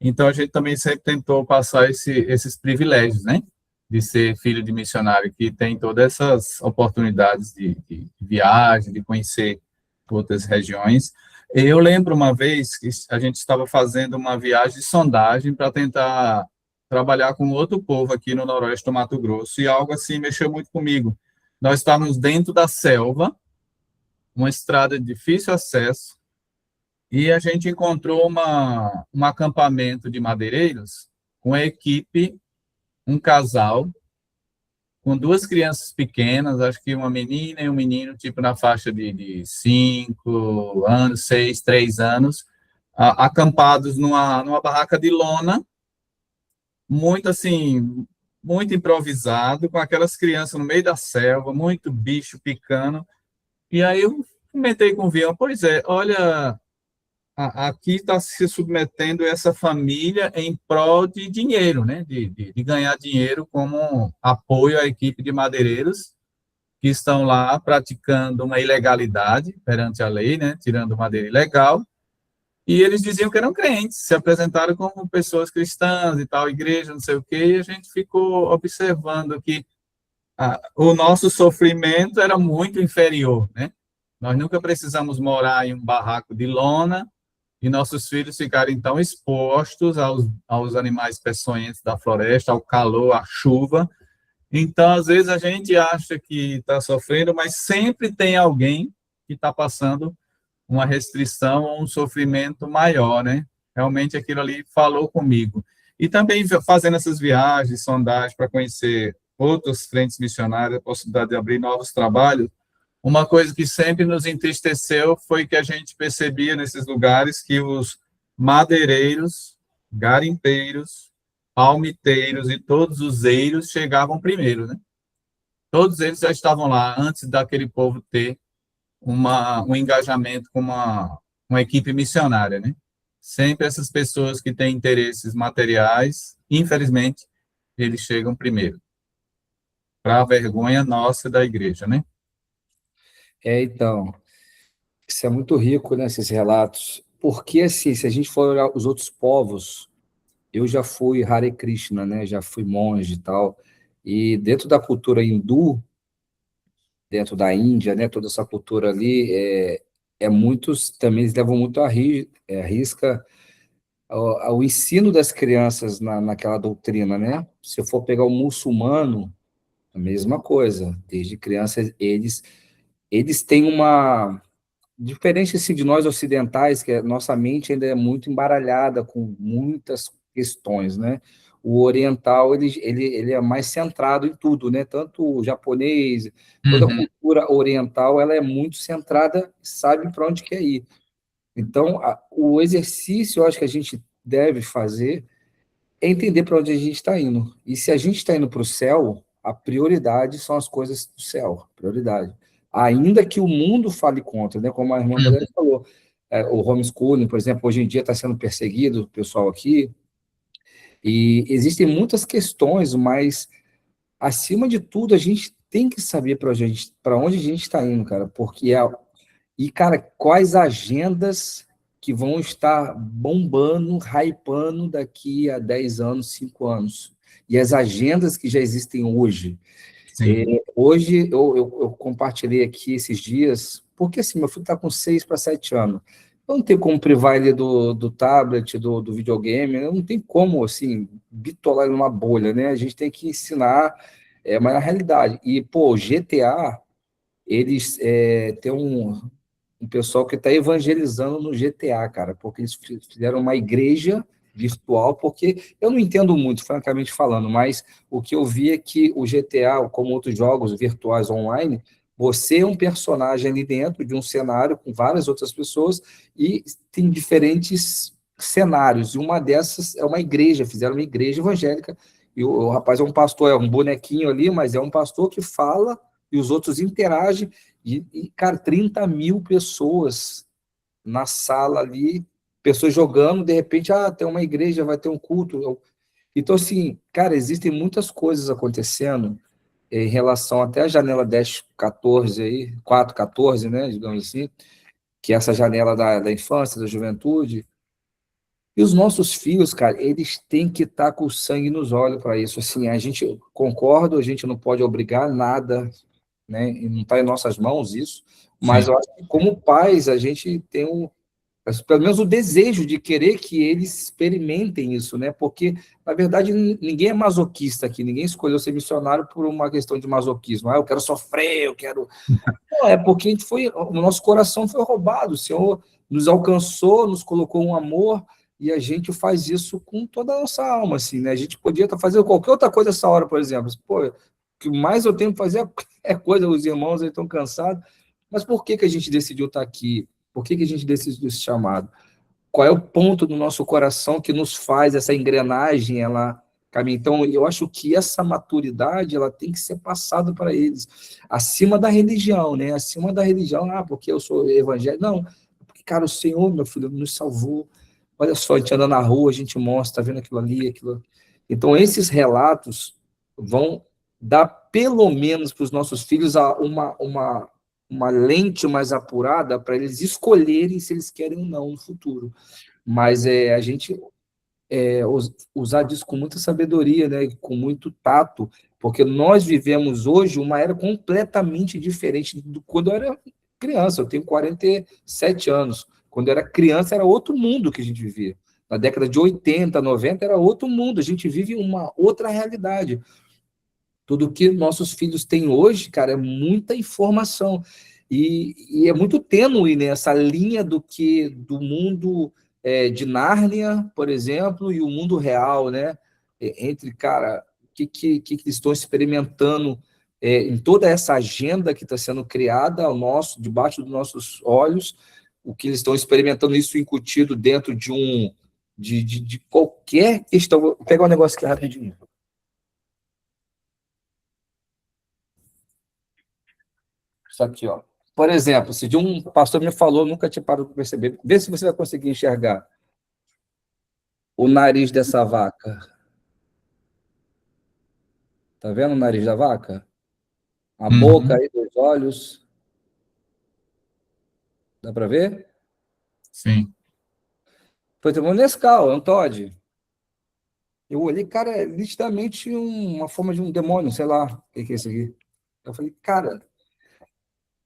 Então, a gente também sempre tentou passar esses privilégios, né, de ser filho de missionário, que tem todas essas oportunidades de viagem, de conhecer outras regiões. Eu lembro uma vez que a gente estava fazendo uma viagem de sondagem para tentar trabalhar com outro povo aqui no Noroeste do Mato Grosso, e algo assim mexeu muito comigo. Nós estávamos dentro da selva, uma estrada de difícil acesso, e a gente encontrou um acampamento de madeireiros com a equipe, um casal, com 2 crianças pequenas, acho que uma menina e um menino, tipo na faixa de 5 anos, 6, 3 anos, acampados numa barraca de lona, muito assim, muito improvisado, com aquelas crianças no meio da selva, muito bicho picando. E aí eu comentei com o Vian, pois é, olha, aqui está se submetendo essa família em prol de dinheiro, né? De ganhar dinheiro como apoio à equipe de madeireiros que estão lá praticando uma ilegalidade perante a lei, né? Tirando madeira ilegal. E eles diziam que eram crentes, se apresentaram como pessoas cristãs e tal, igreja, não sei o quê, e a gente ficou observando que o nosso sofrimento era muito inferior, né? Nós nunca precisamos morar em um barraco de lona, e nossos filhos ficarem tão expostos aos animais peçonhentos da floresta, ao calor, à chuva. Então, às vezes, a gente acha que está sofrendo, mas sempre tem alguém que está passando uma restrição ou um sofrimento maior, né? Realmente aquilo ali falou comigo. E também fazendo essas viagens, sondagens para conhecer outras frentes missionárias, a possibilidade de abrir novos trabalhos. Uma coisa que sempre nos entristeceu foi que a gente percebia nesses lugares que os madeireiros, garimpeiros, palmiteiros e todos os eiros chegavam primeiro, né? Todos eles já estavam lá antes daquele povo ter um engajamento com uma equipe missionária, né? Sempre essas pessoas que têm interesses materiais, infelizmente, eles chegam primeiro, para a vergonha nossa da igreja, né? Então, isso é muito rico, né, esses relatos, porque, assim, se a gente for olhar os outros povos, eu já fui Hare Krishna, né, já fui monge e tal, e dentro da cultura hindu, dentro da Índia, né, toda essa cultura ali, muitos também eles levam muito à risca o ensino das crianças naquela doutrina, né? Se eu for pegar o muçulmano, a mesma coisa, desde criança eles têm uma diferente assim, de nós ocidentais, que a nossa mente ainda é muito embaralhada com muitas questões, né? O oriental, ele é mais centrado em tudo, né? Tanto o japonês, toda a cultura oriental, ela é muito centrada, sabe para onde quer ir. Então, o exercício, eu acho que a gente deve fazer é entender para onde a gente está indo. E se a gente está indo para o céu, a prioridade são as coisas do céu, prioridade. Ainda que o mundo fale contra, né? Como a irmã André falou, o homeschooling, por exemplo, hoje em dia está sendo perseguido, o pessoal aqui, e existem muitas questões, mas, acima de tudo, a gente tem que saber para onde a gente está indo, cara, porque cara, quais agendas que vão estar bombando, hypando daqui a 10 anos, 5 anos. E as agendas que já existem hoje. Hoje, eu compartilhei aqui esses dias, porque assim, meu filho está com 6 para 7 anos. Eu não tenho como privar ele do tablet, do videogame, eu não tem como, assim, bitolar ele numa bolha, né? A gente tem que ensinar, mas na realidade. E, pô, GTA, eles têm um pessoal que está evangelizando no GTA, cara, porque eles fizeram uma igreja virtual, porque eu não entendo muito, francamente falando, mas o que eu vi é que o GTA, como outros jogos virtuais online, você é um personagem ali dentro de um cenário com várias outras pessoas e tem diferentes cenários, e uma dessas é uma igreja, fizeram uma igreja evangélica, e o rapaz é um pastor, é um bonequinho ali, mas é um pastor que fala e os outros interagem, cara, 30 mil pessoas na sala ali, pessoas jogando, de repente, tem uma igreja, vai ter um culto. Então, assim, cara, existem muitas coisas acontecendo em relação até a janela 10, 14 aí, 4, 14, né, digamos assim, que é essa janela da infância, da juventude. E os nossos filhos, cara, eles têm que estar com o sangue nos olhos para isso. Assim, a gente concorda, a gente não pode obrigar nada, né? E não está em nossas mãos isso, mas eu acho que como pais a gente tem pelo menos o desejo de querer que eles experimentem isso, né? Porque, na verdade, ninguém é masoquista aqui, ninguém escolheu ser missionário por uma questão de masoquismo. Eu quero sofrer, eu quero... Não, é porque o nosso coração foi roubado, o Senhor nos alcançou, nos colocou um amor, e a gente faz isso com toda a nossa alma, assim, né? A gente podia estar fazendo qualquer outra coisa essa hora, por exemplo. Pô, o que mais eu tenho que fazer é coisa, os irmãos aí estão cansados. Mas por que a gente decidiu estar aqui? Por que a gente decidiu esse chamado? Qual é o ponto do nosso coração que nos faz essa engrenagem, ela caminhar? Então, eu acho que essa maturidade, ela tem que ser passada para eles, acima da religião, né? Acima da religião, porque eu sou evangélico. Não, porque, cara, o Senhor, meu filho, nos salvou. Olha só, a gente anda na rua, a gente mostra, tá vendo aquilo ali, aquilo. Então, esses relatos vão dar, pelo menos, para os nossos filhos uma lente mais apurada para eles escolherem se eles querem ou não no futuro. Mas a gente usar disso com muita sabedoria, né, com muito tato, porque nós vivemos hoje uma era completamente diferente do quando eu era criança. Eu tenho 47 anos. Quando eu era criança, era outro mundo que a gente vivia. Na década de 80, 90, era outro mundo. A gente vive uma outra realidade. Tudo que nossos filhos têm hoje, cara, é muita informação. E é muito tênue, né, essa linha do mundo de Nárnia, por exemplo, e o mundo real, né? Entre, cara, o que eles estão experimentando em toda essa agenda que está sendo criada debaixo dos nossos olhos, o que eles estão experimentando, isso incutido dentro de qualquer questão. Vou pegar um negócio aqui rapidinho. Isso aqui, ó. Por exemplo, se de um pastor me falou, nunca tinha parado para perceber, vê se você vai conseguir enxergar o nariz dessa vaca. Tá vendo o nariz da vaca? A boca aí dos olhos. Dá para ver? Sim. Por exemplo, o Nescau, é um Todd. Eu olhei, cara, é nitidamente uma forma de um demônio, sei lá o que é isso aqui. Eu falei, cara.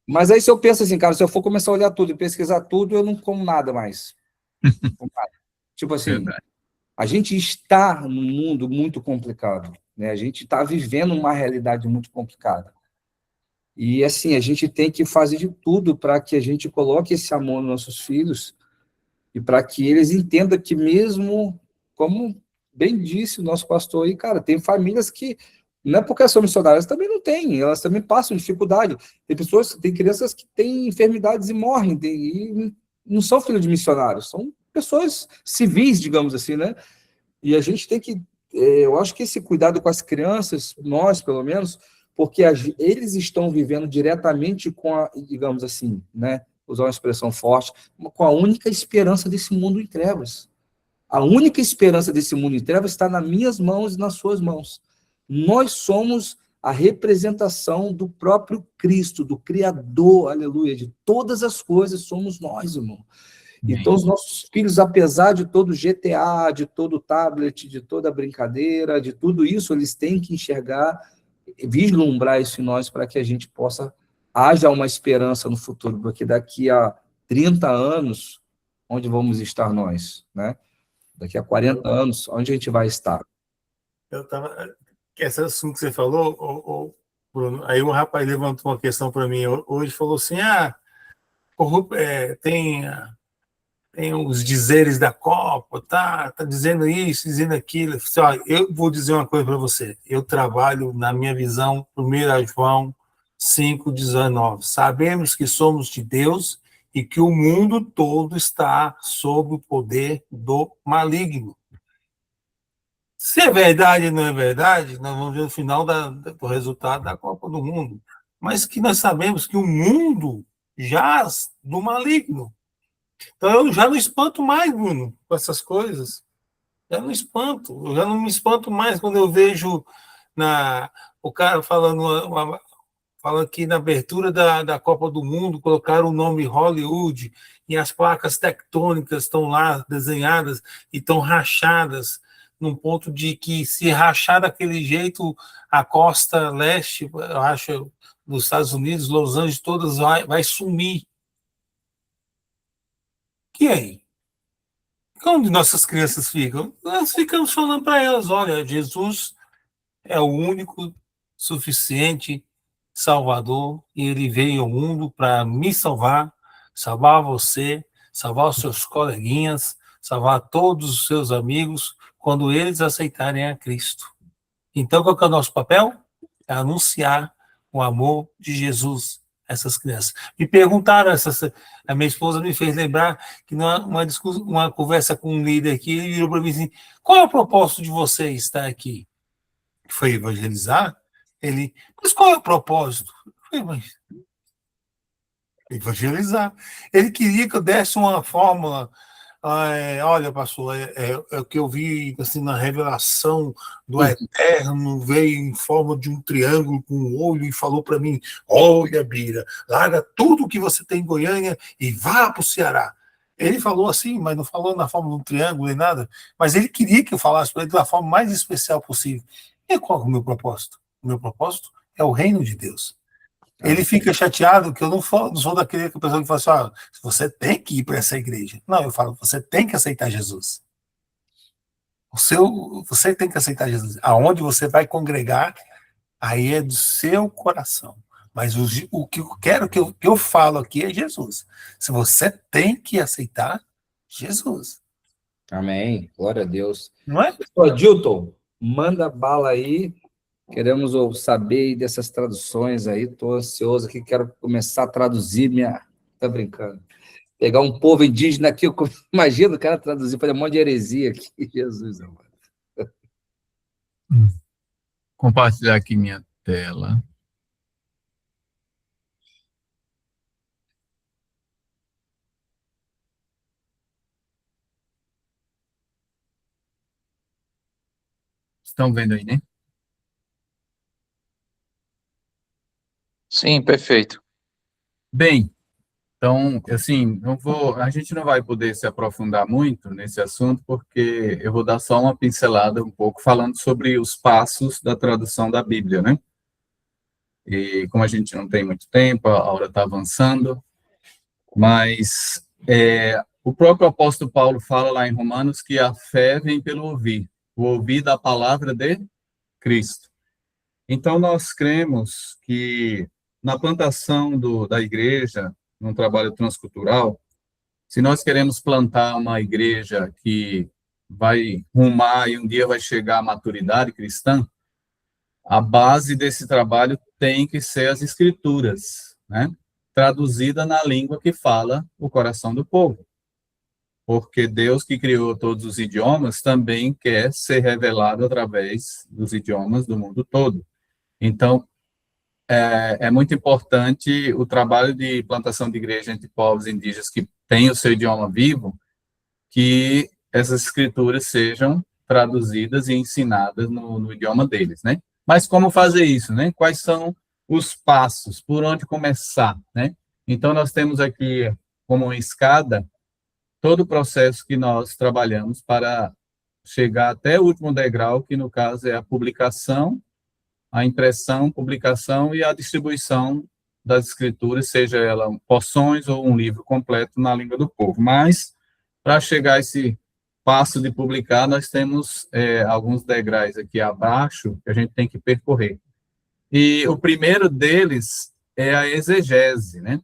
Mas aí se eu penso assim, cara, se eu for começar a olhar tudo e pesquisar tudo, eu não como nada mais. Tipo assim, Verdade. a gente está num mundo muito complicado, né? A gente está vivendo uma realidade muito complicada. E, assim, a gente tem que fazer de tudo para que a gente coloque esse amor nos nossos filhos e para que eles entendam que mesmo, como bem disse o nosso pastor aí, cara, tem famílias que, não é porque são missionárias, também não têm, elas também passam dificuldade. Tem crianças que têm enfermidades e morrem, e não são filhos de missionários, são pessoas civis, digamos assim, né? E a gente tem que, eu acho que esse cuidado com as crianças, nós, pelo menos, porque eles estão vivendo diretamente com digamos assim, né, usar uma expressão forte, com a única esperança desse mundo em trevas. A única esperança desse mundo em trevas está nas minhas mãos e nas suas mãos. Nós somos a representação do próprio Cristo, do Criador, aleluia, de todas as coisas somos nós, irmão. Então, os nossos filhos, apesar de todo GTA, de todo tablet, de toda brincadeira, de tudo isso, eles têm que enxergar, vislumbrar isso em nós para que a gente possa, haja uma esperança no futuro, porque daqui a 30 anos, onde vamos estar nós, né? Daqui a 40 anos, onde a gente vai estar? Esse assunto que você falou, Bruno, aí um rapaz levantou uma questão para mim hoje, falou assim, tem os dizeres da Copa, tá dizendo isso, dizendo aquilo. Eu vou dizer uma coisa para você. Eu trabalho, na minha visão, 1 João 5,19. Sabemos que somos de Deus e que o mundo todo está sob o poder do maligno. Se é verdade ou não é verdade, nós vamos ver o final do resultado da Copa do Mundo. Mas que nós sabemos que o mundo jaz do maligno. Então eu já não espanto mais, Bruno, com essas coisas. Já não espanto. Eu já não me espanto mais quando eu vejo o cara falando que na abertura da Copa do Mundo colocaram o nome Hollywood e as placas tectônicas estão lá desenhadas e estão rachadas, num ponto de que se rachar daquele jeito, a costa leste, eu acho, dos Estados Unidos, Los Angeles, todas vai sumir. E aí? Onde nossas crianças ficam? Nós ficamos falando para elas, olha, Jesus é o único, suficiente Salvador, e ele veio ao mundo para me salvar você, salvar os seus coleguinhas, salvar todos os seus amigos, quando eles aceitarem a Cristo. Então, qual que é o nosso papel? É anunciar o amor de Jesus a essas crianças. Me perguntaram, a minha esposa me fez lembrar que uma conversa com um líder aqui, ele virou para mim assim, qual é o propósito de você estar aqui? Foi evangelizar? Mas qual é o propósito? Eu falei, mas evangelizar. Ele queria que eu desse uma fórmula. Olha, pastor, é o que eu vi assim, na revelação do Eterno, veio em forma de um triângulo com um olho e falou para mim, olha, Bira, larga tudo que você tem em Goiânia e vá para o Ceará. Ele falou assim, mas não falou na forma de um triângulo nem nada, mas ele queria que eu falasse para ele da forma mais especial possível. E qual é o meu propósito? O meu propósito é o reino de Deus. Ele fica chateado que eu não sou daquele pessoa que fala assim, você tem que ir para essa igreja. Não, eu falo, você tem que aceitar Jesus. Você tem que aceitar Jesus. Aonde você vai congregar, aí é do seu coração. Mas o que eu quero que eu falo aqui é Jesus. Se você tem que aceitar Jesus. Amém. Glória a Deus. Não é? Ô, Dilton, manda bala aí. Queremos saber aí dessas traduções aí. Estou ansioso aqui, quero começar a traduzir minha... Tá brincando? Pegar um povo indígena aqui, imagina o cara traduzir, fazer um monte de heresia aqui. Jesus, amado. Compartilhar aqui minha tela. Estão vendo aí, né? Sim, perfeito. Bem, então, assim, a gente não vai poder se aprofundar muito nesse assunto, porque eu vou dar só uma pincelada um pouco falando sobre os passos da tradução da Bíblia, né? E como a gente não tem muito tempo, a hora está avançando, mas o próprio apóstolo Paulo fala lá em Romanos que a fé vem pelo ouvir, o ouvir da palavra de Cristo. Então, nós cremos que na plantação da igreja, num trabalho transcultural, se nós queremos plantar uma igreja que vai rumar e um dia vai chegar à maturidade cristã, a base desse trabalho tem que ser as escrituras, né? Traduzida na língua que fala o coração do povo. Porque Deus que criou todos os idiomas também quer ser revelado através dos idiomas do mundo todo. Então, é muito importante o trabalho de plantação de igreja entre povos indígenas que têm o seu idioma vivo, que essas escrituras sejam traduzidas e ensinadas no idioma deles, né? Mas como fazer isso, né? Quais são os passos? Por onde começar, né? Então, nós temos aqui, como uma escada, todo o processo que nós trabalhamos para chegar até o último degrau, que no caso é a publicação, a impressão, publicação e a distribuição das escrituras, seja ela porções ou um livro completo na língua do povo. Mas, para chegar a esse passo de publicar, nós temos alguns degraus aqui abaixo que a gente tem que percorrer. E o primeiro deles é a exegese, né?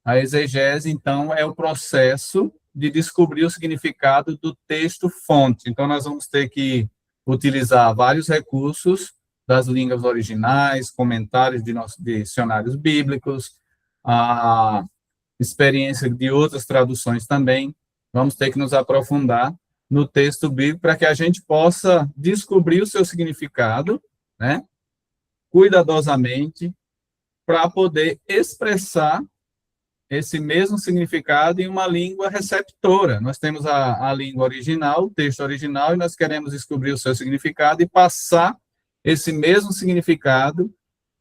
A exegese, então, é o processo de descobrir o significado do texto-fonte. Então, nós vamos ter que utilizar vários recursos das línguas originais, comentários de nossos dicionários bíblicos, a experiência de outras traduções também. Vamos ter que nos aprofundar no texto bíblico para que a gente possa descobrir o seu significado, né, cuidadosamente, para poder expressar esse mesmo significado em uma língua receptora. Nós temos a língua original, o texto original, e nós queremos descobrir o seu significado e passar esse mesmo significado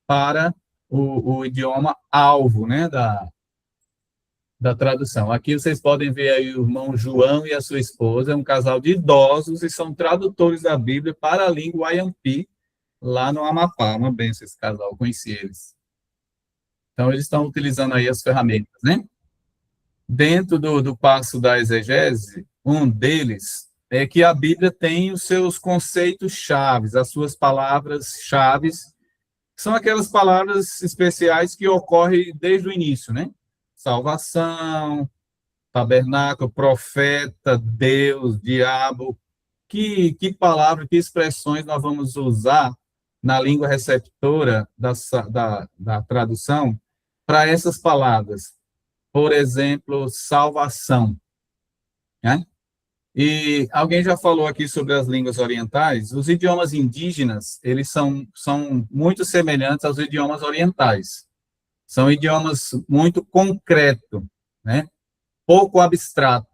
para o idioma alvo, né, da tradução. Aqui vocês podem ver aí o irmão João e a sua esposa, é um casal de idosos e são tradutores da Bíblia para a língua Wayampi, lá no Amapá. Uma benção esse casal, eu conheci eles. Então, eles estão utilizando aí as ferramentas, né? Dentro do passo da exegese, um deles é que a Bíblia tem os seus conceitos chaves, as suas palavras chaves, são aquelas palavras especiais que ocorrem desde o início, né? Salvação, tabernáculo, profeta, Deus, diabo. Que palavra, que expressões nós vamos usar na língua receptora da tradução para essas palavras? Por exemplo, salvação, né? E alguém já falou aqui sobre as línguas orientais. Os idiomas indígenas, eles são muito semelhantes aos idiomas orientais. São idiomas muito concretos, né? Pouco abstrato.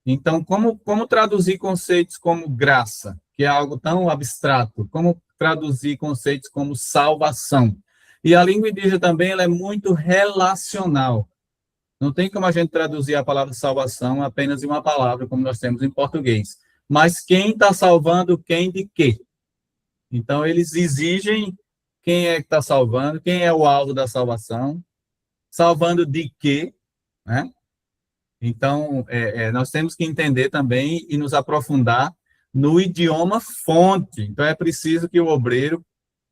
Então, como traduzir conceitos como graça, que é algo tão abstrato? Como traduzir conceitos como salvação? E a língua indígena também ela é muito relacional. Não tem como a gente traduzir a palavra salvação apenas em uma palavra, como nós temos em português. Mas quem está salvando quem de quê? Então, eles exigem quem é que está salvando, quem é o alvo da salvação, salvando de quê, né? Então, nós temos que entender também e nos aprofundar no idioma fonte. Então, é preciso que o obreiro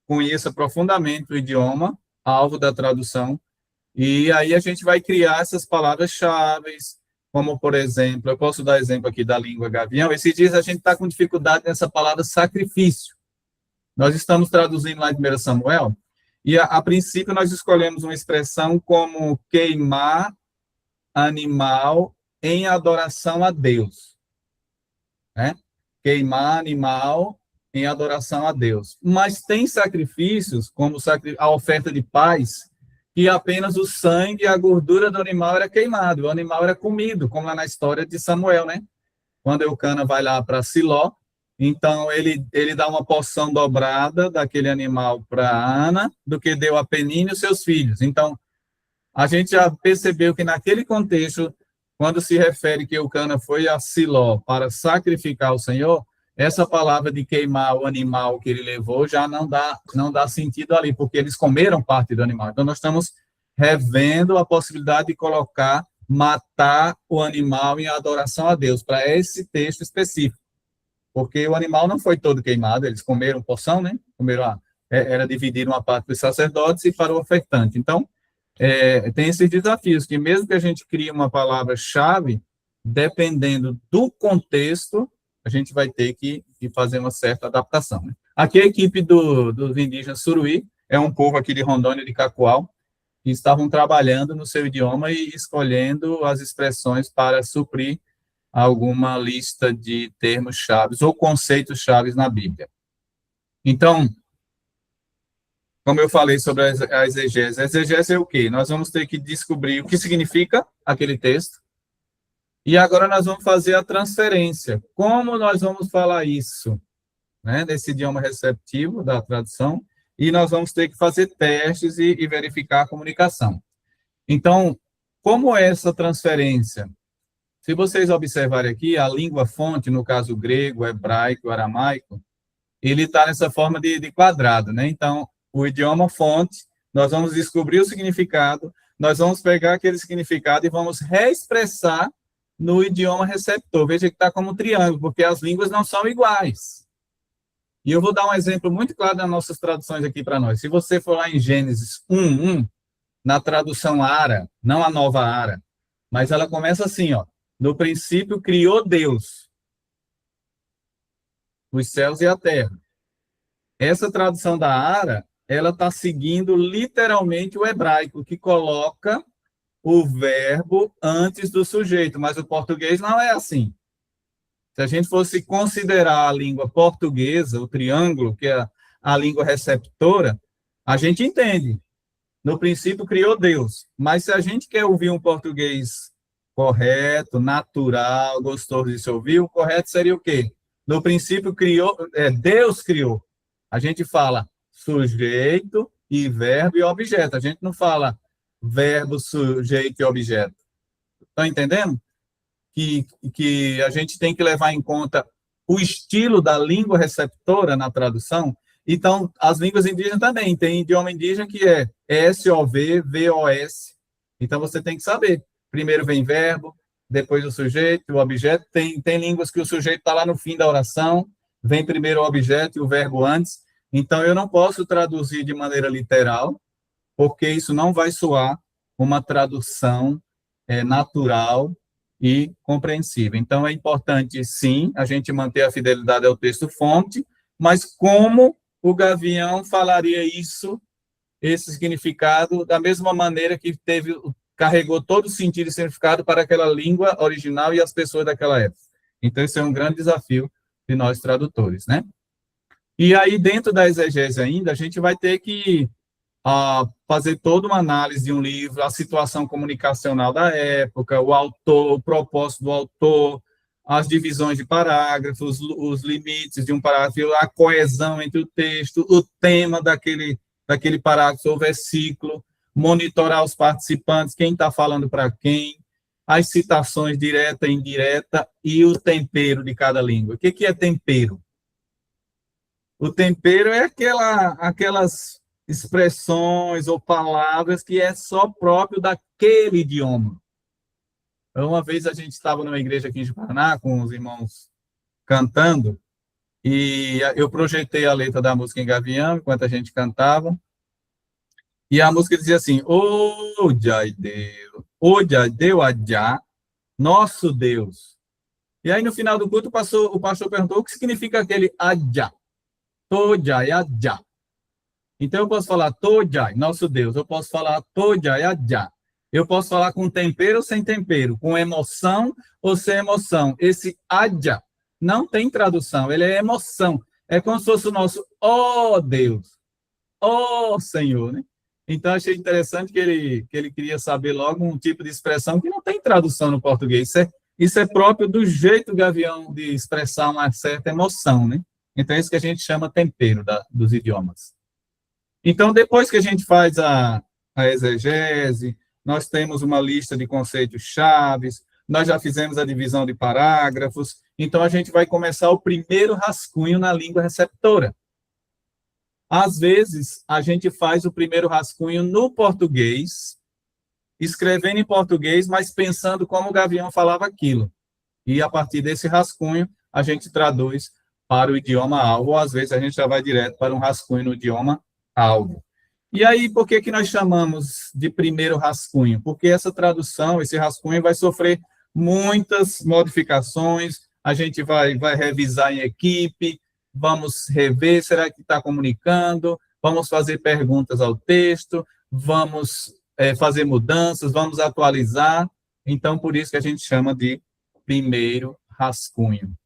conheça profundamente o idioma alvo da tradução. E aí a gente vai criar essas palavras-chave, como, por exemplo, eu posso dar exemplo aqui da língua gavião. Esses dias a gente está com dificuldade nessa palavra sacrifício. Nós estamos traduzindo lá em 1 Samuel, e a princípio nós escolhemos uma expressão como queimar animal em adoração a Deus, né? Queimar animal em adoração a Deus. Mas tem sacrifícios, como a oferta de paz, que apenas o sangue e a gordura do animal era queimado, o animal era comido, como lá na história de Samuel, né? Quando Eucana vai lá para Siló, então ele dá uma porção dobrada daquele animal para Ana, do que deu a Penina e os seus filhos. Então, a gente já percebeu que naquele contexto, quando se refere que Eucana foi a Siló para sacrificar o Senhor, essa palavra de queimar o animal que ele levou já não dá sentido ali, porque eles comeram parte do animal. Então, nós estamos revendo a possibilidade de matar o animal em adoração a Deus, para esse texto específico. Porque o animal não foi todo queimado, eles comeram porção, né? Era dividir uma parte para os sacerdotes e para o ofertante. Então, tem esses desafios, que mesmo que a gente crie uma palavra-chave, dependendo do contexto, a gente vai ter que fazer uma certa adaptação, né? Aqui a equipe dos indígenas Suruí, é um povo aqui de Rondônia, de Cacoal, que estavam trabalhando no seu idioma e escolhendo as expressões para suprir alguma lista de termos chaves ou conceitos chaves na Bíblia. Então, como eu falei sobre a exegese é o quê? Nós vamos ter que descobrir o que significa aquele texto, e agora nós vamos fazer a transferência. Como nós vamos falar isso, né, nesse idioma receptivo da tradução, e nós vamos ter que fazer testes e verificar a comunicação. Então, como é essa transferência? Se vocês observarem aqui, a língua-fonte, no caso grego, hebraico, aramaico, ele está nessa forma de quadrado, né? Então, o idioma-fonte, nós vamos descobrir o significado, nós vamos pegar aquele significado e vamos reexpressar no idioma receptor. Veja que está como um triângulo, porque as línguas não são iguais. E eu vou dar um exemplo muito claro das nossas traduções aqui para nós. Se você for lá em Gênesis 1:1, na tradução Ara, não a nova Ara, mas ela começa assim, ó: no princípio criou Deus os céus e a terra. Essa tradução da Ara, ela está seguindo literalmente o hebraico, que coloca o verbo antes do sujeito, mas o português não é assim. Se a gente fosse considerar a língua portuguesa, o triângulo, que é a língua receptora, a gente entende. No princípio criou Deus, mas se a gente quer ouvir um português correto, natural, gostoso de se ouvir, o correto seria o quê? No princípio Deus criou. A gente fala sujeito e verbo e objeto. A gente não fala verbo, sujeito e objeto. Estão entendendo? Que a gente tem que levar em conta o estilo da língua receptora na tradução. Então, as línguas indígenas também. Tem idioma indígena que é SOV, VOS. Então, você tem que saber. Primeiro vem verbo, depois o sujeito, o objeto. Tem línguas que o sujeito está lá no fim da oração, vem primeiro o objeto e o verbo antes. Então, eu não posso traduzir de maneira literal, porque isso não vai soar uma tradução natural e compreensível. Então, é importante, sim, a gente manter a fidelidade ao texto-fonte, mas como o Gavião falaria esse significado, da mesma maneira que carregou todo o sentido e significado para aquela língua original e as pessoas daquela época. Então, esse é um grande desafio de nós tradutores, né? E aí, dentro da exegese ainda, a gente vai ter que fazer toda uma análise de um livro, a situação comunicacional da época, o autor, o propósito do autor, as divisões de parágrafos, os limites de um parágrafo, a coesão entre o texto, o tema daquele parágrafo ou versículo, monitorar os participantes, quem está falando para quem, as citações direta e indireta e o tempero de cada língua. O que é tempero? O tempero é aquelas expressões ou palavras que é só próprio daquele idioma. Uma vez a gente estava numa igreja aqui em Paraná, com os irmãos cantando, e eu projetei a letra da música em Gavião, enquanto a gente cantava, e a música dizia assim: o jai deu adjá, nosso Deus. E aí, no final do culto, o pastor perguntou o que significa aquele adja. Tojai adja. Então, eu posso falar Tojai, nosso Deus. Eu posso falar Tojai adja. Eu posso falar com tempero ou sem tempero, com emoção ou sem emoção. Esse adja não tem tradução, ele é emoção. É como se fosse o nosso ó Deus, ó Senhor, né? Então, achei interessante que ele queria saber logo um tipo de expressão que não tem tradução no português. Isso é próprio do jeito gavião de expressar uma certa emoção, né? Então, é isso que a gente chama tempero dos idiomas. Então, depois que a gente faz a exegese, nós temos uma lista de conceitos chaves, nós já fizemos a divisão de parágrafos, então a gente vai começar o primeiro rascunho na língua receptora. Às vezes, a gente faz o primeiro rascunho no português, escrevendo em português, mas pensando como o gavião falava aquilo. E, a partir desse rascunho, a gente traduz para o idioma alvo, ou às vezes a gente já vai direto para um rascunho no idioma alvo. E aí, por que nós chamamos de primeiro rascunho? Porque essa tradução, esse rascunho vai sofrer muitas modificações, a gente vai revisar em equipe, vamos rever, será que está comunicando, vamos fazer perguntas ao texto, vamos fazer mudanças, vamos atualizar. Então, por isso que a gente chama de primeiro rascunho.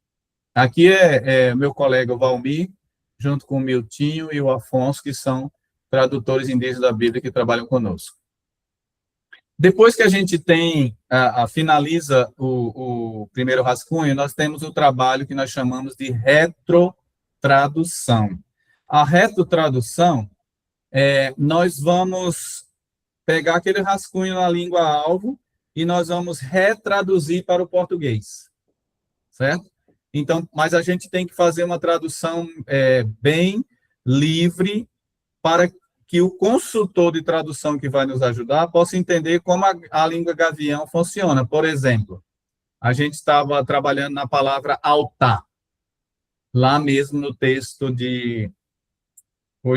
Aqui é meu colega Valmir, junto com o Miltinho e o Afonso, que são tradutores indígenas da Bíblia que trabalham conosco. Depois que a gente finaliza o primeiro rascunho, nós temos o trabalho que nós chamamos de retrotradução. A retrotradução, nós vamos pegar aquele rascunho na língua-alvo e nós vamos retraduzir para o português, certo? Então, mas a gente tem que fazer uma tradução bem livre para que o consultor de tradução que vai nos ajudar possa entender como a língua gavião funciona. Por exemplo, a gente estava trabalhando na palavra altar, lá mesmo no texto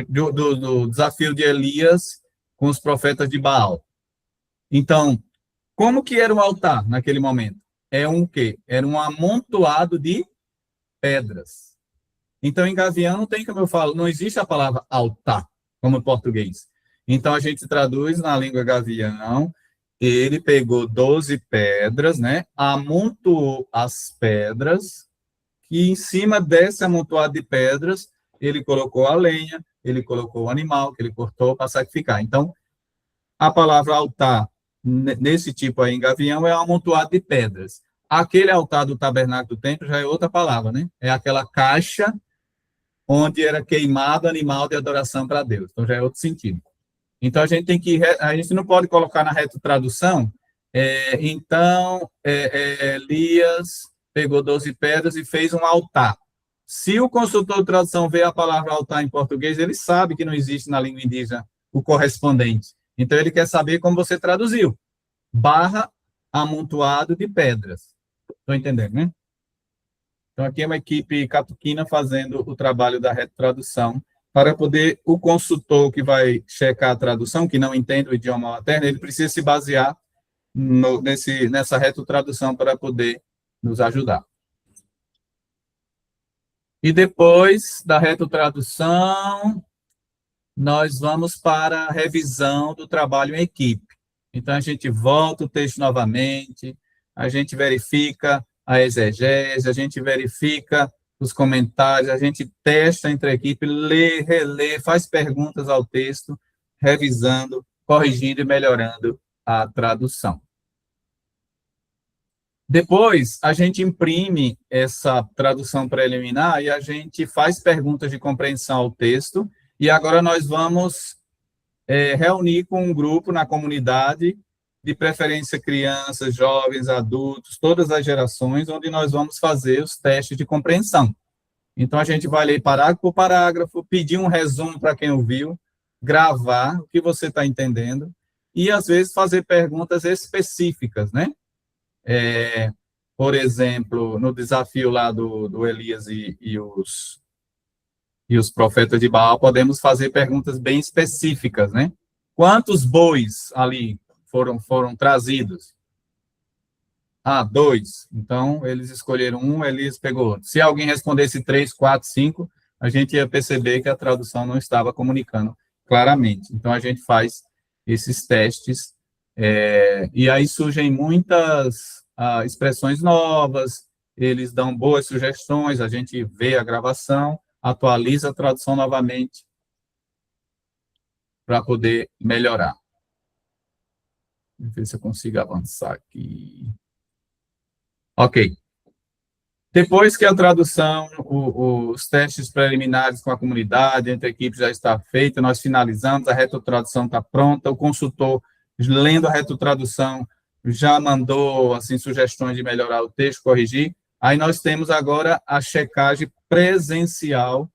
do desafio de Elias com os profetas de Baal. Então, como que era o altar naquele momento? É um quê? Era um amontoado de pedras. Então, em gavião, não tem como eu falo, não existe a palavra altar, como em português. Então, a gente traduz na língua gavião, ele pegou 12 pedras, né? Amontoou as pedras, e em cima desse amontoado de pedras, ele colocou a lenha, ele colocou o animal que ele cortou para sacrificar. Então, a palavra altar, nesse tipo aí em gavião, é um amontoado de pedras. Aquele altar do tabernáculo do templo já é outra palavra, né? É aquela caixa onde era queimado animal de adoração para Deus. Então, já é outro sentido. Então, a gente não pode colocar na retrotradução, Elias pegou 12 pedras e fez um altar. Se o consultor de tradução vê a palavra altar em português, ele sabe que não existe na língua indígena o correspondente. Então, ele quer saber como você traduziu. Barra amontoado de pedras. Estou entendendo, né? Então, aqui é uma equipe catuquina fazendo o trabalho da retrotradução para poder o consultor que vai checar a tradução, que não entende o idioma materno, ele precisa se basear nessa retrotradução para poder nos ajudar. E depois da retrotradução, nós vamos para a revisão do trabalho em equipe. Então, a gente volta o texto novamente, a gente verifica a exegese, a gente verifica os comentários, a gente testa entre a equipe, lê, relê, faz perguntas ao texto, revisando, corrigindo e melhorando a tradução. Depois, a gente imprime essa tradução preliminar e a gente faz perguntas de compreensão ao texto, e agora nós vamos reunir com um grupo na comunidade, de preferência crianças, jovens, adultos, todas as gerações, onde nós vamos fazer os testes de compreensão. Então, a gente vai ler parágrafo por parágrafo, pedir um resumo para quem ouviu, gravar o que você está entendendo, e, às vezes, fazer perguntas específicas, né? Por exemplo, no desafio lá do Elias e os profetas de Baal, podemos fazer perguntas bem específicas, né? Quantos bois ali foram trazidos? 2. Então, eles escolheram um, Elias pegou outro. Se alguém respondesse 3, 4, 5, a gente ia perceber que a tradução não estava comunicando claramente. Então, a gente faz esses testes, e aí surgem muitas expressões novas, eles dão boas sugestões, a gente vê a gravação, atualiza a tradução novamente para poder melhorar. Deixa eu ver se eu consigo avançar aqui. Ok. Depois que a tradução, os testes preliminares com a comunidade, entre equipes já está feita, nós finalizamos, a retrotradução está pronta, o consultor, lendo a retrotradução, já mandou assim, sugestões de melhorar o texto, corrigir. Aí nós temos agora a checagem presencial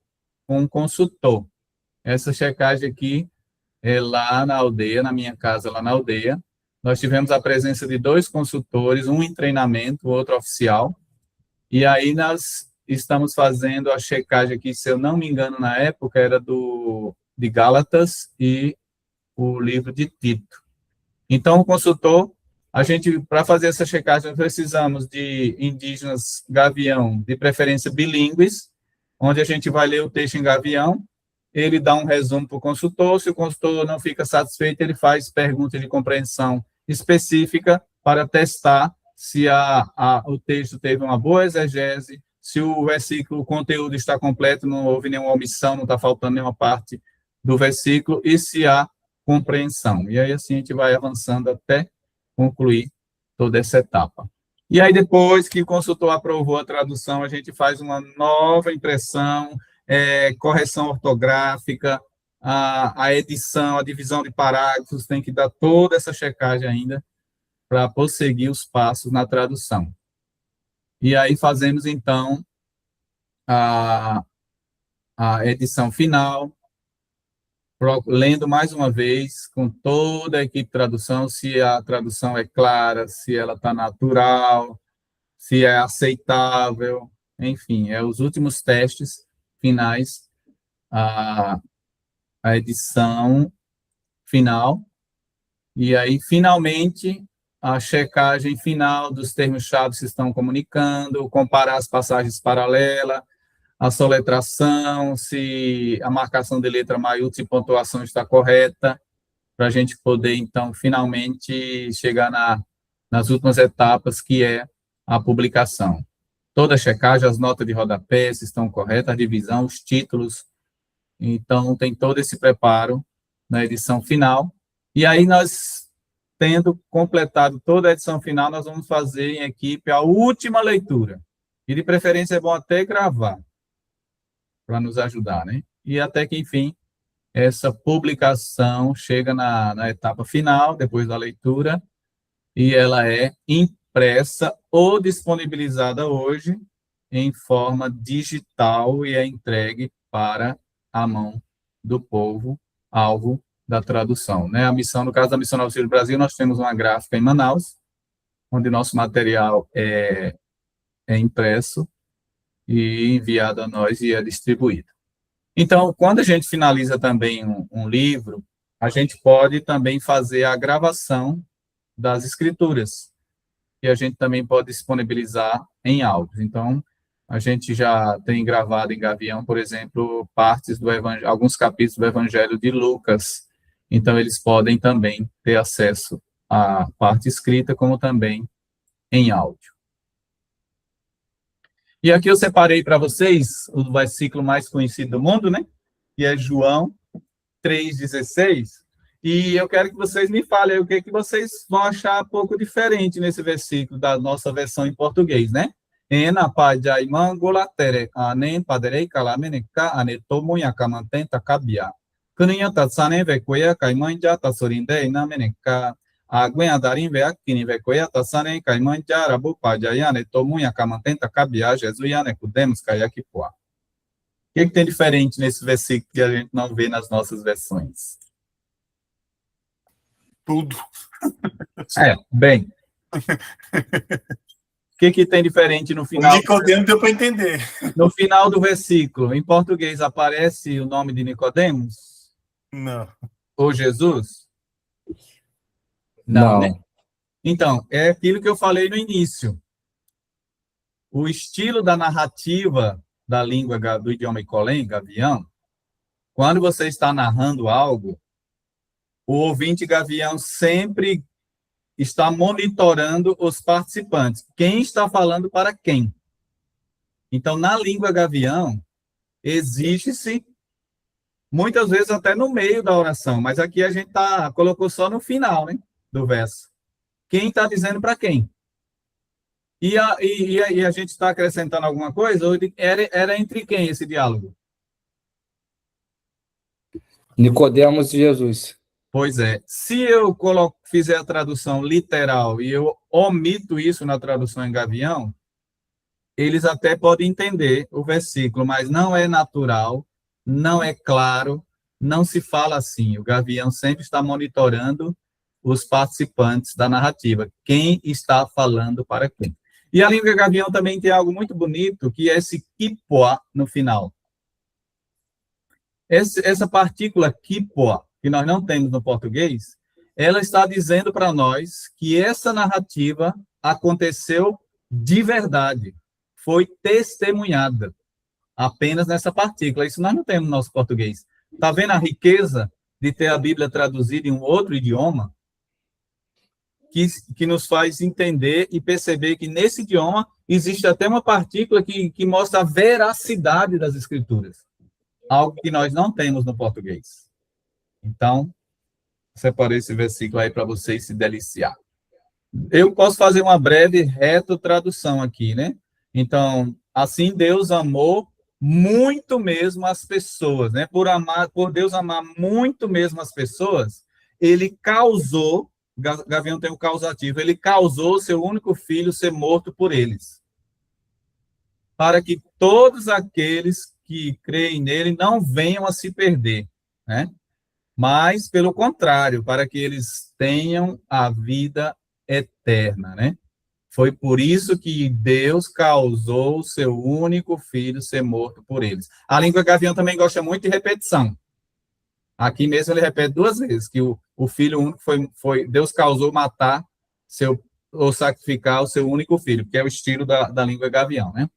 com o consultor. Essa checagem aqui é lá na aldeia, na minha casa, lá na aldeia. Nós tivemos a presença de 2 consultores, um em treinamento, o outro oficial. E aí nós estamos fazendo a checagem aqui, se eu não me engano, na época, era de Gálatas e o livro de Tito. Então, o consultor, para fazer essa checagem, nós precisamos de indígenas gavião, de preferência bilíngues, onde a gente vai ler o texto em gavião, ele dá um resumo para o consultor, se o consultor não fica satisfeito, ele faz perguntas de compreensão específica para testar se o texto teve uma boa exegese, se o versículo, o conteúdo está completo, não houve nenhuma omissão, não está faltando nenhuma parte do versículo, e se há compreensão. E aí, assim, a gente vai avançando até concluir toda essa etapa. E aí, depois que o consultor aprovou a tradução, a gente faz uma nova impressão, correção ortográfica, a edição, a divisão de parágrafos, tem que dar toda essa checagem ainda, para prosseguir os passos na tradução. E aí fazemos, então, a edição final, lendo mais uma vez, com toda a equipe de tradução, se a tradução é clara, se ela está natural, se é aceitável, enfim, os últimos testes finais, a edição final, e aí, finalmente, a checagem final dos termos-chave se estão comunicando, comparar as passagens paralelas, a soletração, se a marcação de letra maiúscula e pontuação está correta, para a gente poder, então, finalmente chegar nas últimas etapas, que é a publicação. Toda a checagem, as notas de rodapé se estão corretas, a divisão, os títulos, então, tem todo esse preparo na edição final. E aí, nós, tendo completado toda a edição final, nós vamos fazer em equipe a última leitura. E, de preferência, é bom até gravar, para nos ajudar, né? E até que, enfim, essa publicação chega na etapa final, depois da leitura, e ela é impressa ou disponibilizada hoje em forma digital e é entregue para a mão do povo, alvo da tradução, né? A missão, no caso da Missão Auxílio Brasil, nós temos uma gráfica em Manaus, onde nosso material é impresso e enviado a nós e é distribuído. Então, quando a gente finaliza também um livro, a gente pode também fazer a gravação das escrituras, e a gente também pode disponibilizar em áudio. Então, a gente já tem gravado em Gavião, por exemplo, partes do Evangelho, alguns capítulos do Evangelho de Lucas. Então, eles podem também ter acesso à parte escrita, como também em áudio. E aqui eu separei para vocês o versículo mais conhecido do mundo, né? Que é João 3,16. E eu quero que vocês me falem o que vocês vão achar pouco diferente nesse versículo da nossa versão em português, né? Ena pajai mangolatere anen paderei kalameneka anetomuya kamantenta kabia. Kunya tatsane vekoya kaimanja tasorinde inameneka aguen darim veakini vekoya tatsane kaimanja rabu pajaya anetomuya kamantenta kabia jesuya kudemos kayakipua. O que tem diferente nesse versículo que a gente não vê nas nossas versões? Tudo. Bem. O que tem diferente no final? O Nicodemo deu para entender. No final do versículo, em português, aparece o nome de Nicodemos? Não. Ou Jesus? Não. Né? Então, é aquilo que eu falei no início. O estilo da narrativa da língua do idioma Icolém, gavião, quando você está narrando algo, o ouvinte gavião sempre está monitorando os participantes. Quem está falando para quem? Então, na língua gavião, existe-se, muitas vezes até no meio da oração, mas aqui a gente colocou só no final, né, do verso. Quem está dizendo para quem? E a gente está acrescentando alguma coisa? Ou era entre quem esse diálogo? Nicodemos e Jesus. Pois é. Se eu fizer a tradução literal e eu omito isso na tradução em gavião, eles até podem entender o versículo, mas não é natural, não é claro, não se fala assim. O gavião sempre está monitorando os participantes da narrativa, quem está falando para quem. E a língua gavião também tem algo muito bonito, que é esse kipoa no final. Essa partícula kipoa, que nós não temos no português, ela está dizendo para nós que essa narrativa aconteceu de verdade, foi testemunhada apenas nessa partícula. Isso nós não temos no nosso português. Está vendo a riqueza de ter a Bíblia traduzida em um outro idioma? Que nos faz entender e perceber que nesse idioma existe até uma partícula que mostra a veracidade das Escrituras, algo que nós não temos no português. Então, separei esse versículo aí para vocês se deliciar. Eu posso fazer uma breve retrotradução aqui, né? Então, assim Deus amou muito mesmo as pessoas, né? Por Deus amar muito mesmo as pessoas, ele causou, gavião tem o causativo, ele causou seu único filho ser morto por eles, para que todos aqueles que creem nele não venham a se perder, né? Mas, pelo contrário, para que eles tenham a vida eterna, né? Foi por isso que Deus causou o seu único filho ser morto por eles. A língua gavião também gosta muito de repetição. Aqui mesmo ele repete 2 vezes, que o filho único foi Deus causou matar ou sacrificar o seu único filho, que é o estilo da língua gavião, né?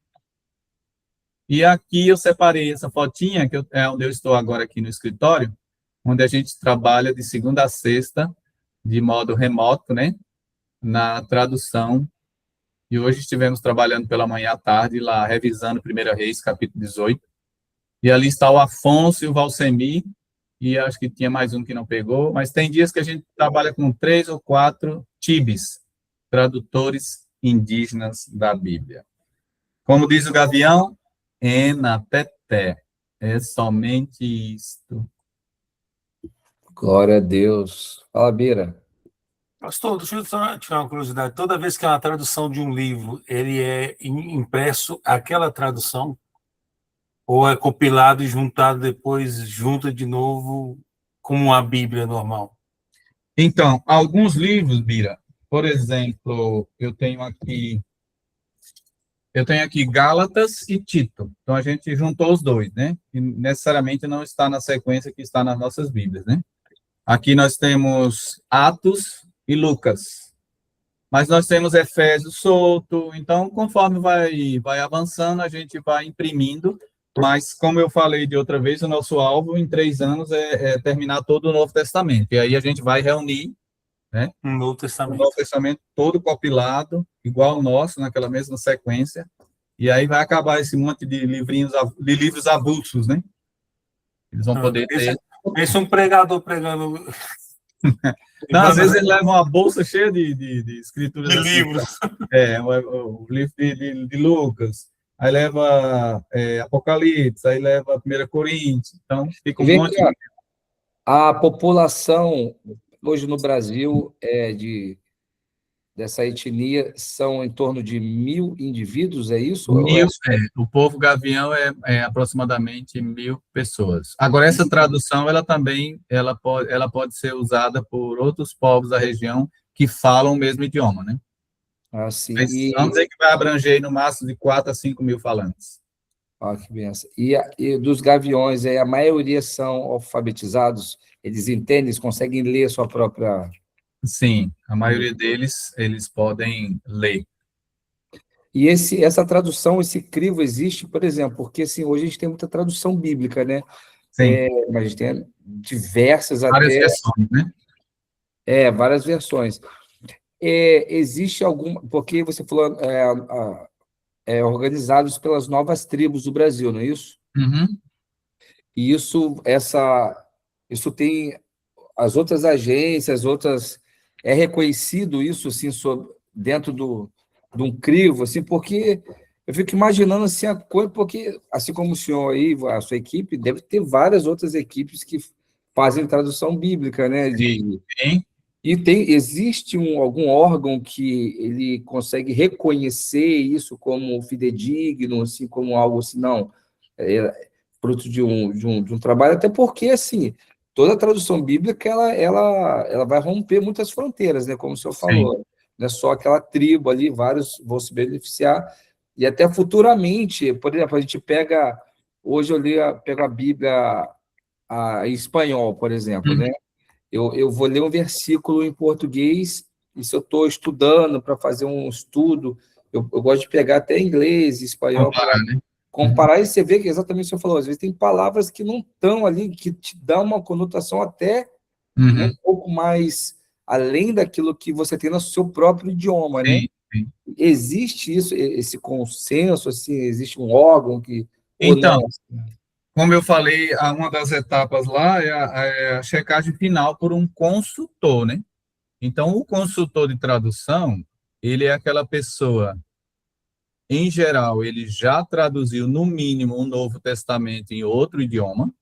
E aqui eu separei essa fotinha, que é onde eu estou agora aqui no escritório, onde a gente trabalha de segunda a sexta, de modo remoto, né? Na tradução. E hoje estivemos trabalhando pela manhã à tarde, lá revisando 1 Reis, capítulo 18. E ali está o Afonso e o Valcemi, e acho que tinha mais um que não pegou, mas tem dias que a gente trabalha com 3 ou 4 tibis, tradutores indígenas da Bíblia. Como diz o gavião, ena teté, é somente isto. Glória a Deus. Fala, Bira. Pastor, deixa eu só tirar uma curiosidade. Toda vez que é uma tradução de um livro, ele é impresso aquela tradução? Ou é compilado e juntado depois, junta de novo, como a Bíblia normal? Então, alguns livros, Bira, por exemplo, eu tenho aqui Gálatas e Tito. Então, a gente juntou os dois, né? E necessariamente não está na sequência que está nas nossas Bíblias, né? Aqui nós temos Atos e Lucas. Mas nós temos Efésios solto. Então, conforme vai avançando, a gente vai imprimindo. Mas, como eu falei de outra vez, o nosso alvo em 3 anos é terminar todo o Novo Testamento. E aí a gente vai reunir, né? Um Novo O Testamento. Novo Testamento todo compilado, igual o nosso, naquela mesma sequência. E aí vai acabar esse monte de livros avulsos, né? Eles vão poder ter. Esse é um pregador pregando. Não, às vezes ele leva uma bolsa cheia de escrituras. De assim, livros. o livro de Lucas, aí leva Apocalipse, aí leva 1 Coríntios, então fica um Vem monte. cá, a população hoje no Brasil dessa etnia são em torno de 1.000 indivíduos, é isso? O povo gavião é aproximadamente 1.000 pessoas. Agora, essa tradução, ela pode ser usada por outros povos da região que falam o mesmo idioma, né? Ah, sim. Mas vamos dizer que vai abranger aí no máximo de 4 a 5 mil falantes. Ah, que benção. E dos gaviões, a maioria são alfabetizados? Eles entendem, eles conseguem ler a sua própria... Sim, a maioria deles, eles podem ler. E essa tradução, esse crivo existe, por exemplo, porque assim, hoje a gente tem muita tradução bíblica, né? Sim, Mas a gente tem diversas várias até, versões, né? várias versões. Existe alguma, porque você falou, organizados pelas novas tribos do Brasil, não é isso? Uhum. E isso tem as outras agências, é reconhecido isso assim dentro de um crivo, assim, porque eu fico imaginando assim a coisa, porque assim como o senhor aí, a sua equipe, deve ter várias outras equipes que fazem tradução bíblica, né? Sim. E existe algum órgão que ele consegue reconhecer isso como fidedigno, assim, como algo assim, não, fruto de um trabalho, até porque, assim, toda tradução bíblica, ela vai romper muitas fronteiras, né, como o senhor Sim. falou, não é só aquela tribo ali, vários vão se beneficiar, e até futuramente, por exemplo, a gente hoje pego a Bíblia em espanhol, por exemplo, Uhum. né, eu vou ler um versículo em português, e se eu estou estudando para fazer um estudo, eu gosto de pegar até inglês, espanhol, para Comparar, né? comparar, e você vê que exatamente o que o senhor falou, às vezes tem palavras que não estão ali, que te dão uma conotação até um Uhum. pouco mais além daquilo que você tem no seu próprio idioma, né? Sim, sim. Existe isso, esse consenso, assim, existe um órgão ou Então, não? como eu falei, uma das etapas lá é a checagem final por um consultor, né? Então, o consultor de tradução, ele é aquela pessoa, em geral, ele já traduziu, no mínimo, um Novo Testamento em outro idioma,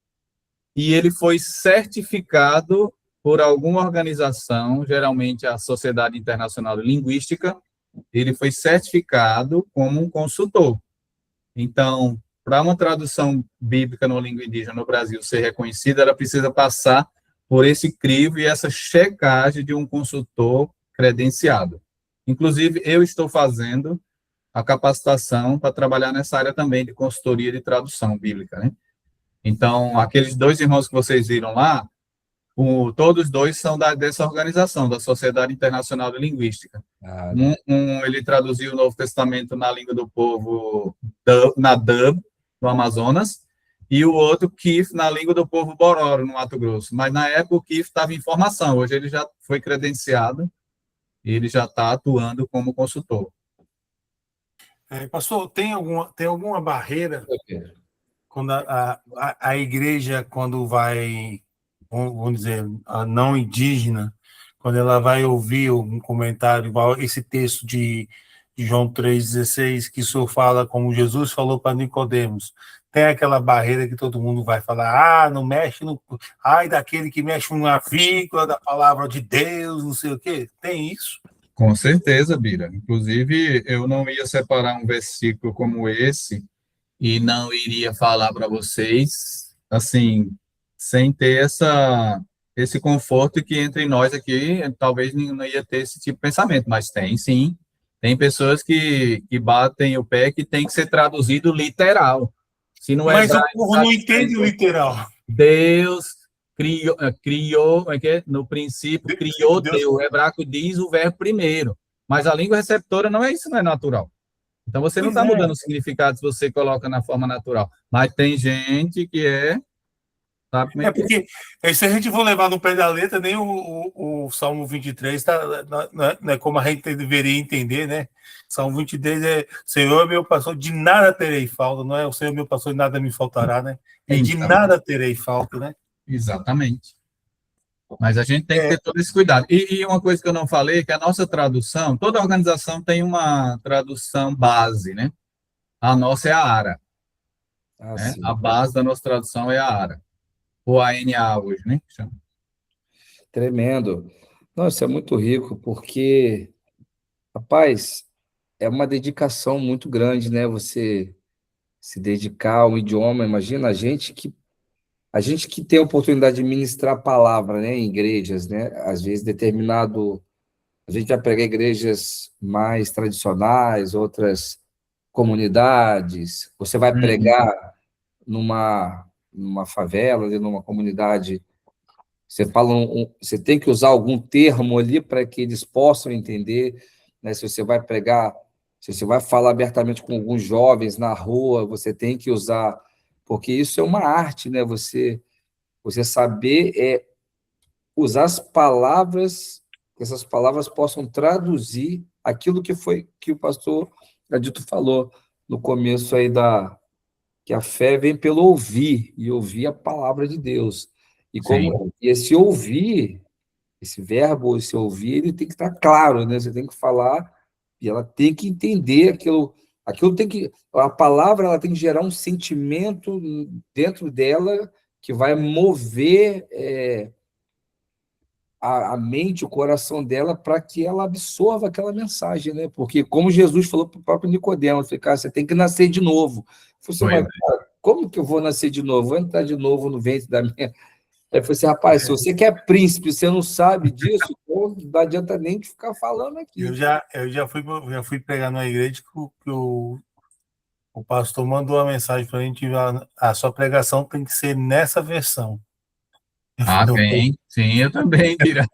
e ele foi certificado por alguma organização, geralmente a Sociedade Internacional de Linguística, ele foi certificado como um consultor. Então, para uma tradução bíblica na língua indígena no Brasil ser reconhecida, ela precisa passar por esse crivo e essa checagem de um consultor credenciado. Inclusive, eu estou fazendo a capacitação para trabalhar nessa área também de consultoria de tradução bíblica, né? Então, aqueles dois irmãos que vocês viram lá, todos dois são dessa organização, da Sociedade Internacional de Linguística. Ele traduziu o Novo Testamento na língua do povo, na Dub, no Amazonas, e o outro, Kif, na língua do povo Bororo, no Mato Grosso. Mas na época o Kif estava em formação, hoje ele já foi credenciado e ele já está atuando como consultor. Pastor, tem alguma barreira quando a igreja, quando vai, vamos dizer, a não indígena, quando ela vai ouvir um comentário igual esse texto de João 3,16, que o senhor fala como Jesus falou para Nicodemos, tem aquela barreira que todo mundo vai falar, não mexe no... Ai, daquele que mexe numa vírgula da palavra de Deus, não sei o quê. Tem isso? Com certeza, Bira. Inclusive, eu não ia separar um versículo como esse e não iria falar para vocês, assim, sem ter esse conforto que entre nós aqui, talvez não ia ter esse tipo de pensamento, mas tem sim. Tem pessoas que batem o pé que tem que ser traduzido literal. Se no Mas o hebraico povo está não entende o dizendo literal. Deus criou, no princípio, criou Deus... Deus. O hebraico diz o verbo primeiro, mas a língua receptora não é isso, não é natural. Então, você não Pois está é. mudando o significado se você coloca na forma natural. Mas tem gente que sabe como é que é. Porque se a gente for levar no pé da letra, nem o Salmo 23 não é como a gente deveria entender, né? Salmo 23 é Senhor é meu pastor, de nada terei falta, não é o Senhor é meu pastor, de nada me faltará, né? É de Então, nada terei falta, né? exatamente. Mas a gente tem que ter todo esse cuidado. E uma coisa que eu não falei, que a nossa tradução, toda organização tem uma tradução base, né? A nossa é a ARA, né? Sim. A base da nossa tradução é a ARA, ou a ANA hoje, né? Chama. Tremendo. Não, isso é muito rico, porque, rapaz, é uma dedicação muito grande, né? Você se dedicar a um idioma. Imagina a gente que tem a oportunidade de ministrar a palavra, né, em igrejas, né? Às vezes a gente vai pegar igrejas mais tradicionais, outras comunidades. Você vai Uhum. pregar numa favela, numa comunidade Você fala você tem que usar algum termo ali para que eles possam entender, né? Se você vai pregar, se você vai falar abertamente com alguns jovens na rua, você tem que usar, porque isso é uma arte, né? Você saber usar as palavras, que essas palavras possam traduzir aquilo que o pastor Adito falou no começo aí que a fé vem pelo ouvir, e ouvir a palavra de Deus. Sim. E esse ouvir, esse verbo, esse ouvir, ele tem que estar claro, né? Você tem que falar e ela tem que entender aquilo a palavra ela tem que gerar um sentimento dentro dela que vai mover a mente, o coração dela, para que ela absorva aquela mensagem, né? Porque, como Jesus falou para o próprio Nicodemo, cara, você tem que nascer de novo. Você vai, cara, como que eu vou nascer de novo? Vou entrar de novo no ventre da minha. Aí eu falei assim, rapaz, se você quer príncipe, você não sabe disso, então não adianta nem de ficar falando aqui. Eu já fui pregar numa igreja que o pastor mandou uma mensagem para a gente: a sua pregação tem que ser nessa versão. Bem, sim, eu também, Bira.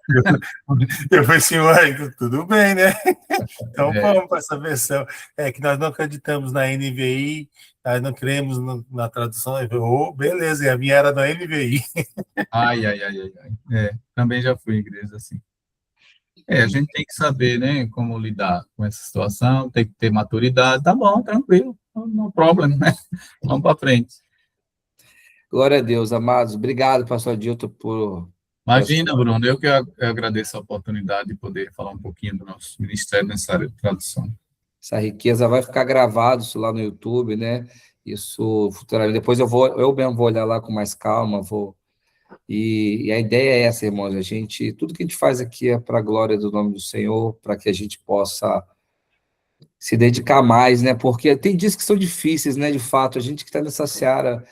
Eu falei assim, uai, tudo bem, né? Então vamos para essa versão. É que nós não acreditamos na NVI, nós não cremos na tradução. Eu falei, beleza, e a minha era da NVI. Ai. Também já fui em igreja assim. A gente tem que saber, né, como lidar com essa situação, tem que ter maturidade. Tá bom, tranquilo, não problema, né? Vamos para frente. Glória a Deus, amados. Obrigado, pastor Adilton, por... Imagina, Bruno, eu agradeço a oportunidade de poder falar um pouquinho do nosso ministério nessa área de tradução. Essa riqueza vai ficar gravado isso lá no YouTube, né? Isso futuramente. Depois eu mesmo vou olhar lá com mais calma, E a ideia é essa, irmãos, tudo que a gente faz aqui é para a glória do nome do Senhor, para que a gente possa se dedicar mais, né? Porque tem dias que são difíceis, né? De fato, a gente que está nessa seara,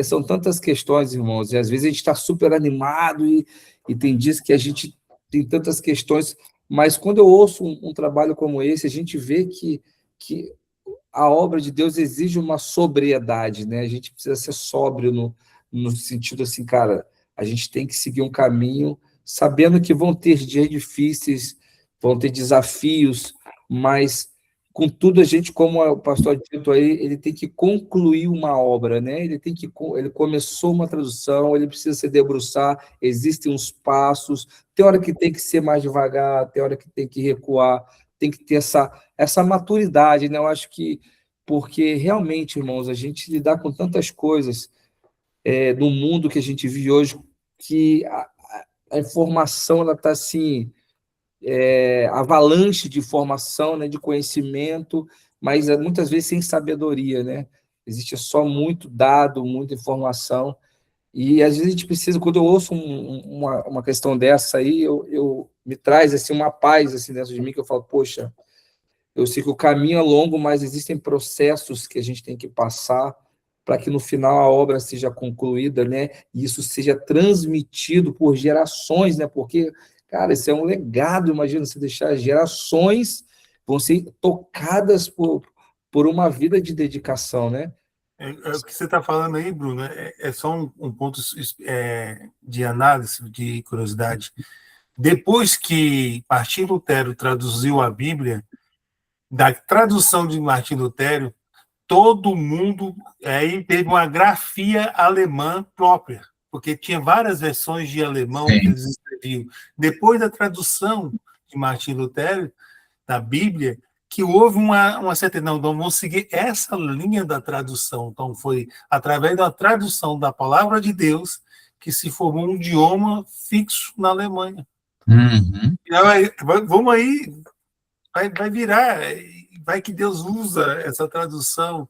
são tantas questões, irmãos, e às vezes a gente está super animado e tem dias que a gente tem tantas questões, mas quando eu ouço um trabalho como esse, a gente vê que a obra de Deus exige uma sobriedade, né? A gente precisa ser sóbrio no sentido assim, cara, a gente tem que seguir um caminho sabendo que vão ter dias difíceis, vão ter desafios, mas contudo a gente, como o pastor dito aí, ele tem que concluir uma obra, né? Ele começou uma tradução, ele precisa se debruçar, existem uns passos, tem hora que tem que ser mais devagar, tem hora que tem que recuar, tem que ter essa maturidade, né? Eu acho que, porque realmente, irmãos, a gente lidar com tantas coisas no mundo que a gente vive hoje, que a informação, ela está assim, avalanche de informação, né, de conhecimento, mas muitas vezes sem sabedoria, né? Existe só muito dado, muita informação, e às vezes a gente precisa, quando eu ouço uma questão dessa aí, eu me traz assim, uma paz assim, dentro de mim, que eu falo, poxa, eu sei que o caminho é longo, mas existem processos que a gente tem que passar para que no final a obra seja concluída, né? E isso seja transmitido por gerações, né? Porque, cara, isso é um legado, imagina, você deixar gerações vão ser tocadas por uma vida de dedicação, né? O que você está falando aí, Bruno, é só um ponto de análise, de curiosidade. Depois que Martim Lutero traduziu a Bíblia, da tradução de Martim Lutero, todo mundo aí teve uma grafia alemã própria, porque tinha várias versões de alemão que eles escreviam. Depois da tradução de Martim Lutero, da Bíblia, que houve uma certeza, não, vamos seguir essa linha da tradução. Então, foi através da tradução da palavra de Deus que se formou um idioma fixo na Alemanha. Uhum. Vamos aí, vai virar, vai que Deus usa essa tradução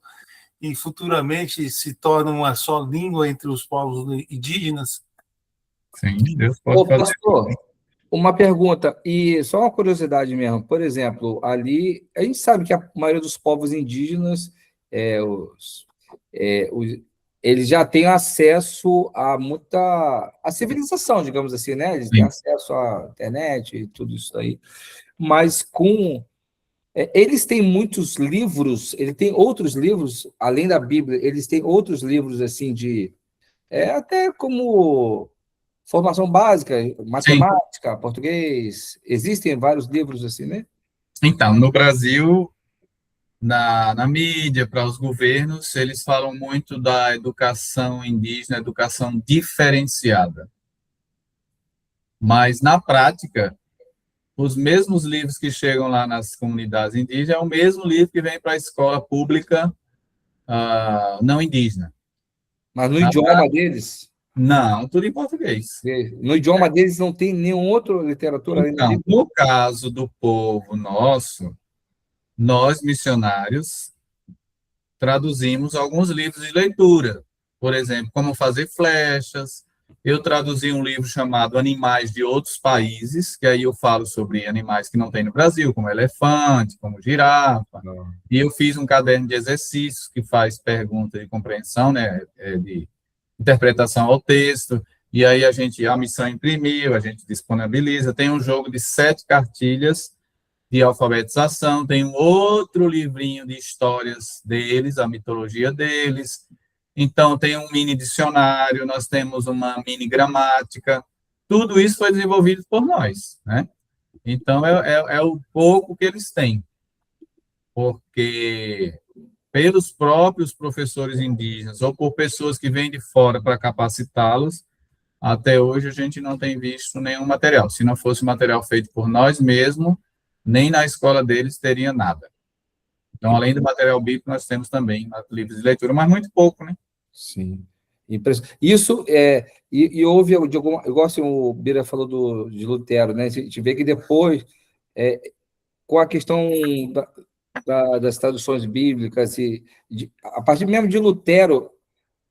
e futuramente se torna uma só língua entre os povos indígenas. Sim, Deus pode fazer. Pastor, uma pergunta, e só uma curiosidade mesmo, por exemplo, ali, a gente sabe que a maioria dos povos indígenas, eles já têm acesso a a civilização, digamos assim, né? Eles têm acesso à internet e tudo isso aí, mas eles têm muitos livros, ele tem outros livros, além da Bíblia, eles têm outros livros, assim, até como formação básica, matemática, português, existem vários livros assim, né? Então, no Brasil, na mídia, para os governos, eles falam muito da educação indígena, educação diferenciada. Mas, na prática, os mesmos livros que chegam lá nas comunidades indígenas é o mesmo livro que vem para a escola pública não indígena. Mas no Na idioma deles, Não, tudo em português. no idioma deles não tem nenhuma outra literatura além do Então, livro. no caso do povo nosso, nós, missionários, traduzimos alguns livros de leitura. Por exemplo, Como Fazer Flechas. Eu traduzi um livro chamado Animais de Outros Países, que aí eu falo sobre animais que não tem no Brasil, como elefante, como girafa. E eu fiz um caderno de exercícios que faz pergunta de compreensão, né, de interpretação ao texto. E aí a missão imprimiu, a gente disponibiliza. Tem um jogo de 7 cartilhas de alfabetização, tem um outro livrinho de histórias deles, a mitologia deles. Então, tem um mini dicionário, nós temos uma mini gramática. Tudo isso foi desenvolvido por nós, né? Então, é o pouco que eles têm. Porque, pelos próprios professores indígenas, ou por pessoas que vêm de fora para capacitá-los, até hoje a gente não tem visto nenhum material. Se não fosse material feito por nós mesmos, nem na escola deles teria nada. Então, além do material bíblico, nós temos também livros de leitura, mas muito pouco, né? Sim. Isso e houve de alguma, igual assim, o Bira falou de Lutero, né? A gente vê que depois, com a questão das traduções bíblicas, a partir mesmo de Lutero,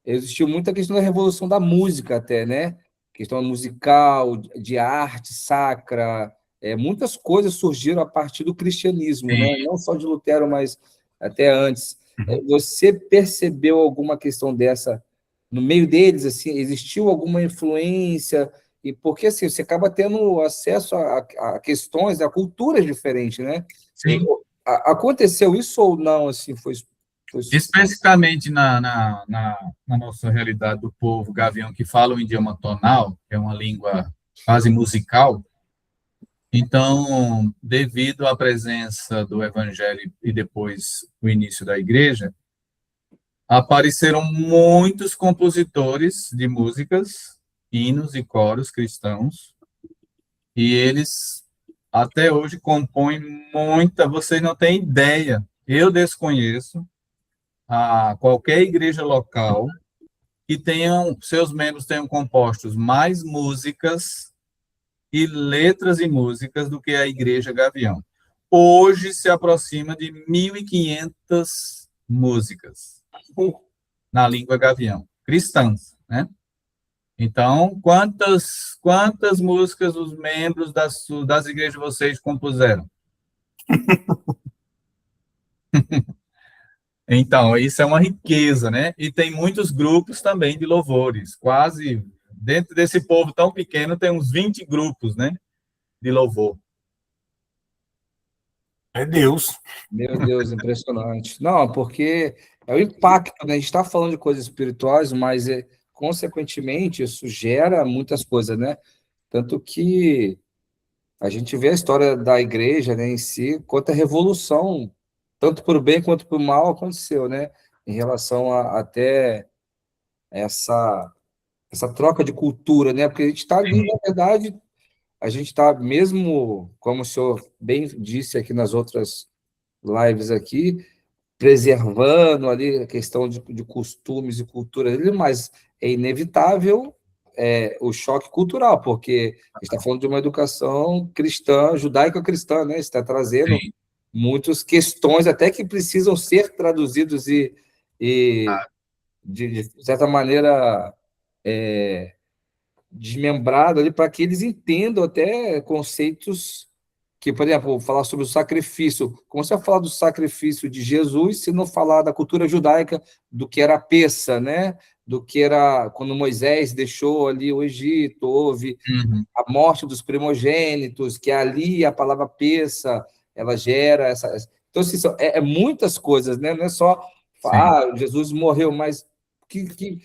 existiu muita questão da revolução da música até, né? Questão musical, de arte sacra, muitas coisas surgiram a partir do cristianismo, né? Não só de Lutero, mas até antes. Você percebeu alguma questão dessa no meio deles? Assim, existiu alguma influência? E porque assim, você acaba tendo acesso a questões, a culturas diferentes, né? Sim. Aconteceu isso ou não? Assim, foi... Especificamente na nossa realidade do povo gavião, que fala o idioma tonal, que é uma língua quase musical. Então, devido à presença do evangelho e depois o início da igreja, apareceram muitos compositores de músicas, hinos e coros cristãos, e eles até hoje compõem muita, vocês não têm ideia, eu desconheço qualquer igreja local que seus membros tenham compostos mais músicas e letras e músicas do que a Igreja Gavião. Hoje se aproxima de 1.500 músicas na língua gavião, cristãs, né? Então, quantas músicas os membros das igrejas de vocês compuseram? Então, isso é uma riqueza, né? E tem muitos grupos também de louvores, quase, dentro desse povo tão pequeno, tem uns 20 grupos, né, de louvor. É Deus. Meu Deus, impressionante. Não, porque é o impacto, né? A gente está falando de coisas espirituais, mas, consequentemente, isso gera muitas coisas, né? Tanto que a gente vê a história da igreja, né, em si, quanta revolução, tanto para o bem quanto para o mal, aconteceu, né? Em relação até essa troca de cultura, né? Porque a gente está ali, na verdade, a gente está mesmo, como o senhor bem disse aqui nas outras lives aqui, preservando ali a questão de costumes e cultura dele, mas é inevitável o choque cultural, porque a gente está falando de uma educação cristã, judaico-cristã, né? Está trazendo muitas questões até que precisam ser traduzidos e de certa maneira, desmembrado ali para que eles entendam até conceitos que, por exemplo, falar sobre o sacrifício. Como você vai falar do sacrifício de Jesus se não falar da cultura judaica, do que era a peça, né? Do que era quando Moisés deixou ali o Egito, houve a morte dos primogênitos, que ali a palavra peça, ela gera essa... Então, assim, muitas coisas, né? Não é só Jesus morreu, mas que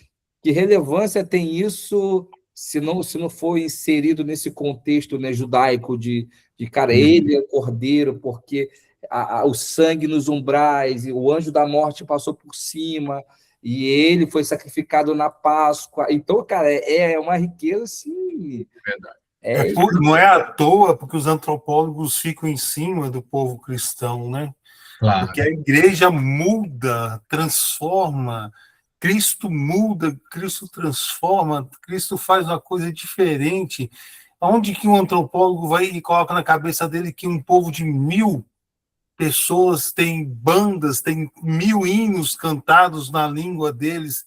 relevância tem isso se não for inserido nesse contexto, né, judaico cara, ele é o cordeiro, porque o sangue nos umbrais, e o anjo da morte passou por cima, e ele foi sacrificado na Páscoa. Então, cara, é uma riqueza, assim... Verdade. Não é à toa porque os antropólogos ficam em cima do povo cristão, né? Claro. Porque a igreja muda, transforma, Cristo muda, Cristo transforma, Cristo faz uma coisa diferente. Onde que um antropólogo vai e coloca na cabeça dele que um povo de 1000 pessoas tem bandas, tem 1000 hinos cantados na língua deles,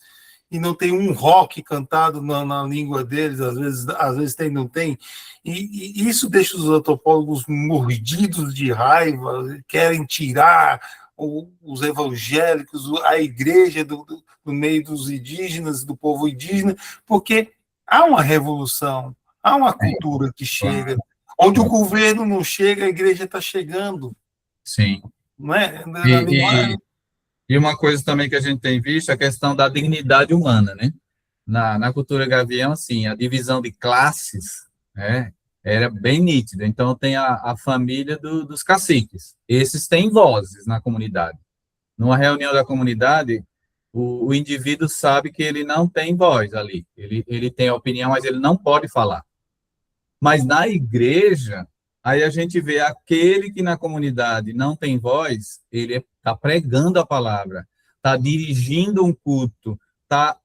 e não tem um rock cantado na língua deles, às vezes tem, não tem. E isso deixa os antropólogos mordidos de raiva, querem tirar os evangélicos, a igreja do meio dos indígenas, do povo indígena, porque há uma revolução, há uma cultura que chega. Onde o governo não chega, a igreja está chegando. Sim. Não é? E uma coisa também que a gente tem visto é a questão da dignidade humana, né? Na cultura gavião, assim, a divisão de classes, né, era bem nítida. Então, tem a família dos caciques. Esses têm vozes na comunidade. Numa reunião da comunidade, o indivíduo sabe que ele não tem voz ali. Ele tem opinião, mas ele não pode falar. Mas na igreja, aí a gente vê aquele que na comunidade não tem voz, ele está pregando a palavra, está dirigindo um culto,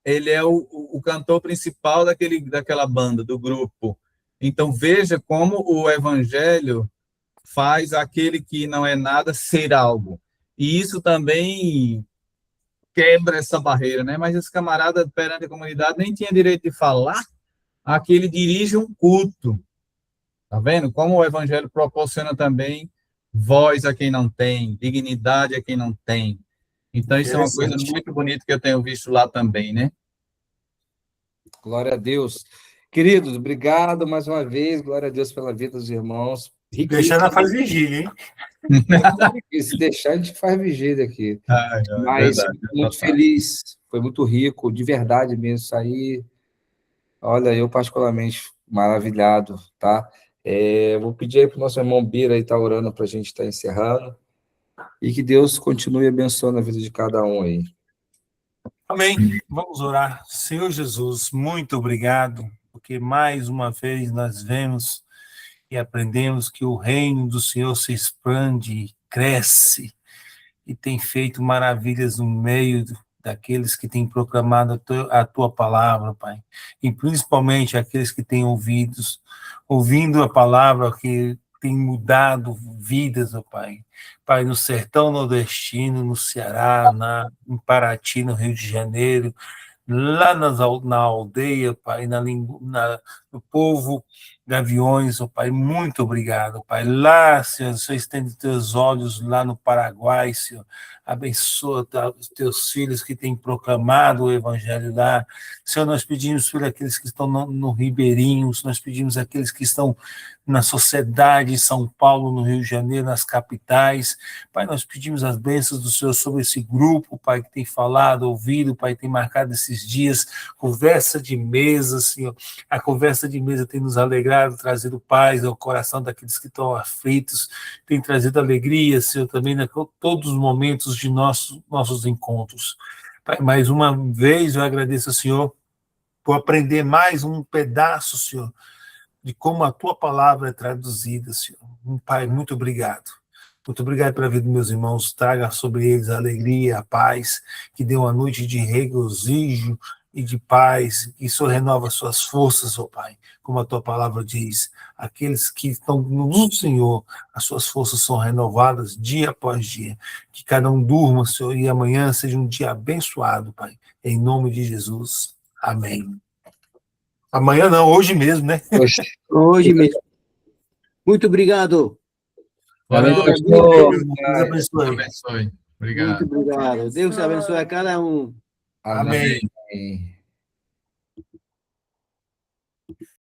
ele é o cantor principal daquela banda, do grupo. Então, veja como o evangelho faz aquele que não é nada ser algo. E isso também quebra essa barreira, né? Mas esse camarada perante a comunidade nem tinha direito de falar, aqui ele dirige um culto. Tá vendo? Como o evangelho proporciona também voz a quem não tem, dignidade a quem não tem. Então, isso é uma coisa muito bonita que eu tenho visto lá também, né? Glória a Deus. Queridos, obrigado mais uma vez. Glória a Deus pela vida dos irmãos. Deixar ela faz vigília, hein? Se deixar, a gente faz vigília aqui. Mas, muito feliz. Foi muito rico, de verdade mesmo. Isso aí, olha, eu particularmente maravilhado, tá? Vou pedir aí para o nosso irmão Bira estar orando para a gente estar encerrando. E que Deus continue abençoando a vida de cada um aí. Amém. Vamos orar. Senhor Jesus, muito obrigado, porque mais uma vez nós vemos e aprendemos que o reino do Senhor se expande, cresce e tem feito maravilhas no meio daqueles que têm proclamado a tua palavra, Pai. E principalmente aqueles que têm ouvindo a palavra que tem mudado vidas, ó Pai. Pai, no sertão nordestino, no Ceará, em Paraty, no Rio de Janeiro, lá na aldeia, Pai, no povo Gaviões, ó Pai, muito obrigado, Pai. Lá, Senhor, o Senhor estende teus olhos lá no Paraguai, Senhor. Abençoa os teus filhos que têm proclamado o evangelho lá. Senhor, nós pedimos por aqueles que estão no Ribeirinhos, nós pedimos aqueles que estão na sociedade, em São Paulo, no Rio de Janeiro, nas capitais. Pai, nós pedimos as bênçãos do Senhor sobre esse grupo, Pai, que tem falado, ouvido, Pai, tem marcado esses dias, conversa de mesa, Senhor. A conversa de mesa tem nos alegrado, trazido paz ao coração daqueles que estão aflitos, tem trazido alegria, Senhor, também em todos os momentos de nossos encontros. Pai, mais uma vez eu agradeço ao Senhor por aprender mais um pedaço, Senhor, de como a tua palavra é traduzida, Senhor. Pai, muito obrigado. Muito obrigado pela vida dos meus irmãos. Traga sobre eles a alegria, a paz, que dê uma noite de regozijo e de paz, que isso renova suas forças, ó Pai, como a tua palavra diz. Aqueles que estão no Senhor, as suas forças são renovadas dia após dia. Que cada um durma, Senhor, e amanhã seja um dia abençoado, Pai. Em nome de Jesus. Amém. Amanhã não, hoje mesmo, né? Hoje mesmo. Muito obrigado. Boa noite. Deus abençoe. Deus abençoe. Obrigado. Muito obrigado. Deus abençoe a cada um. Amém. Amém.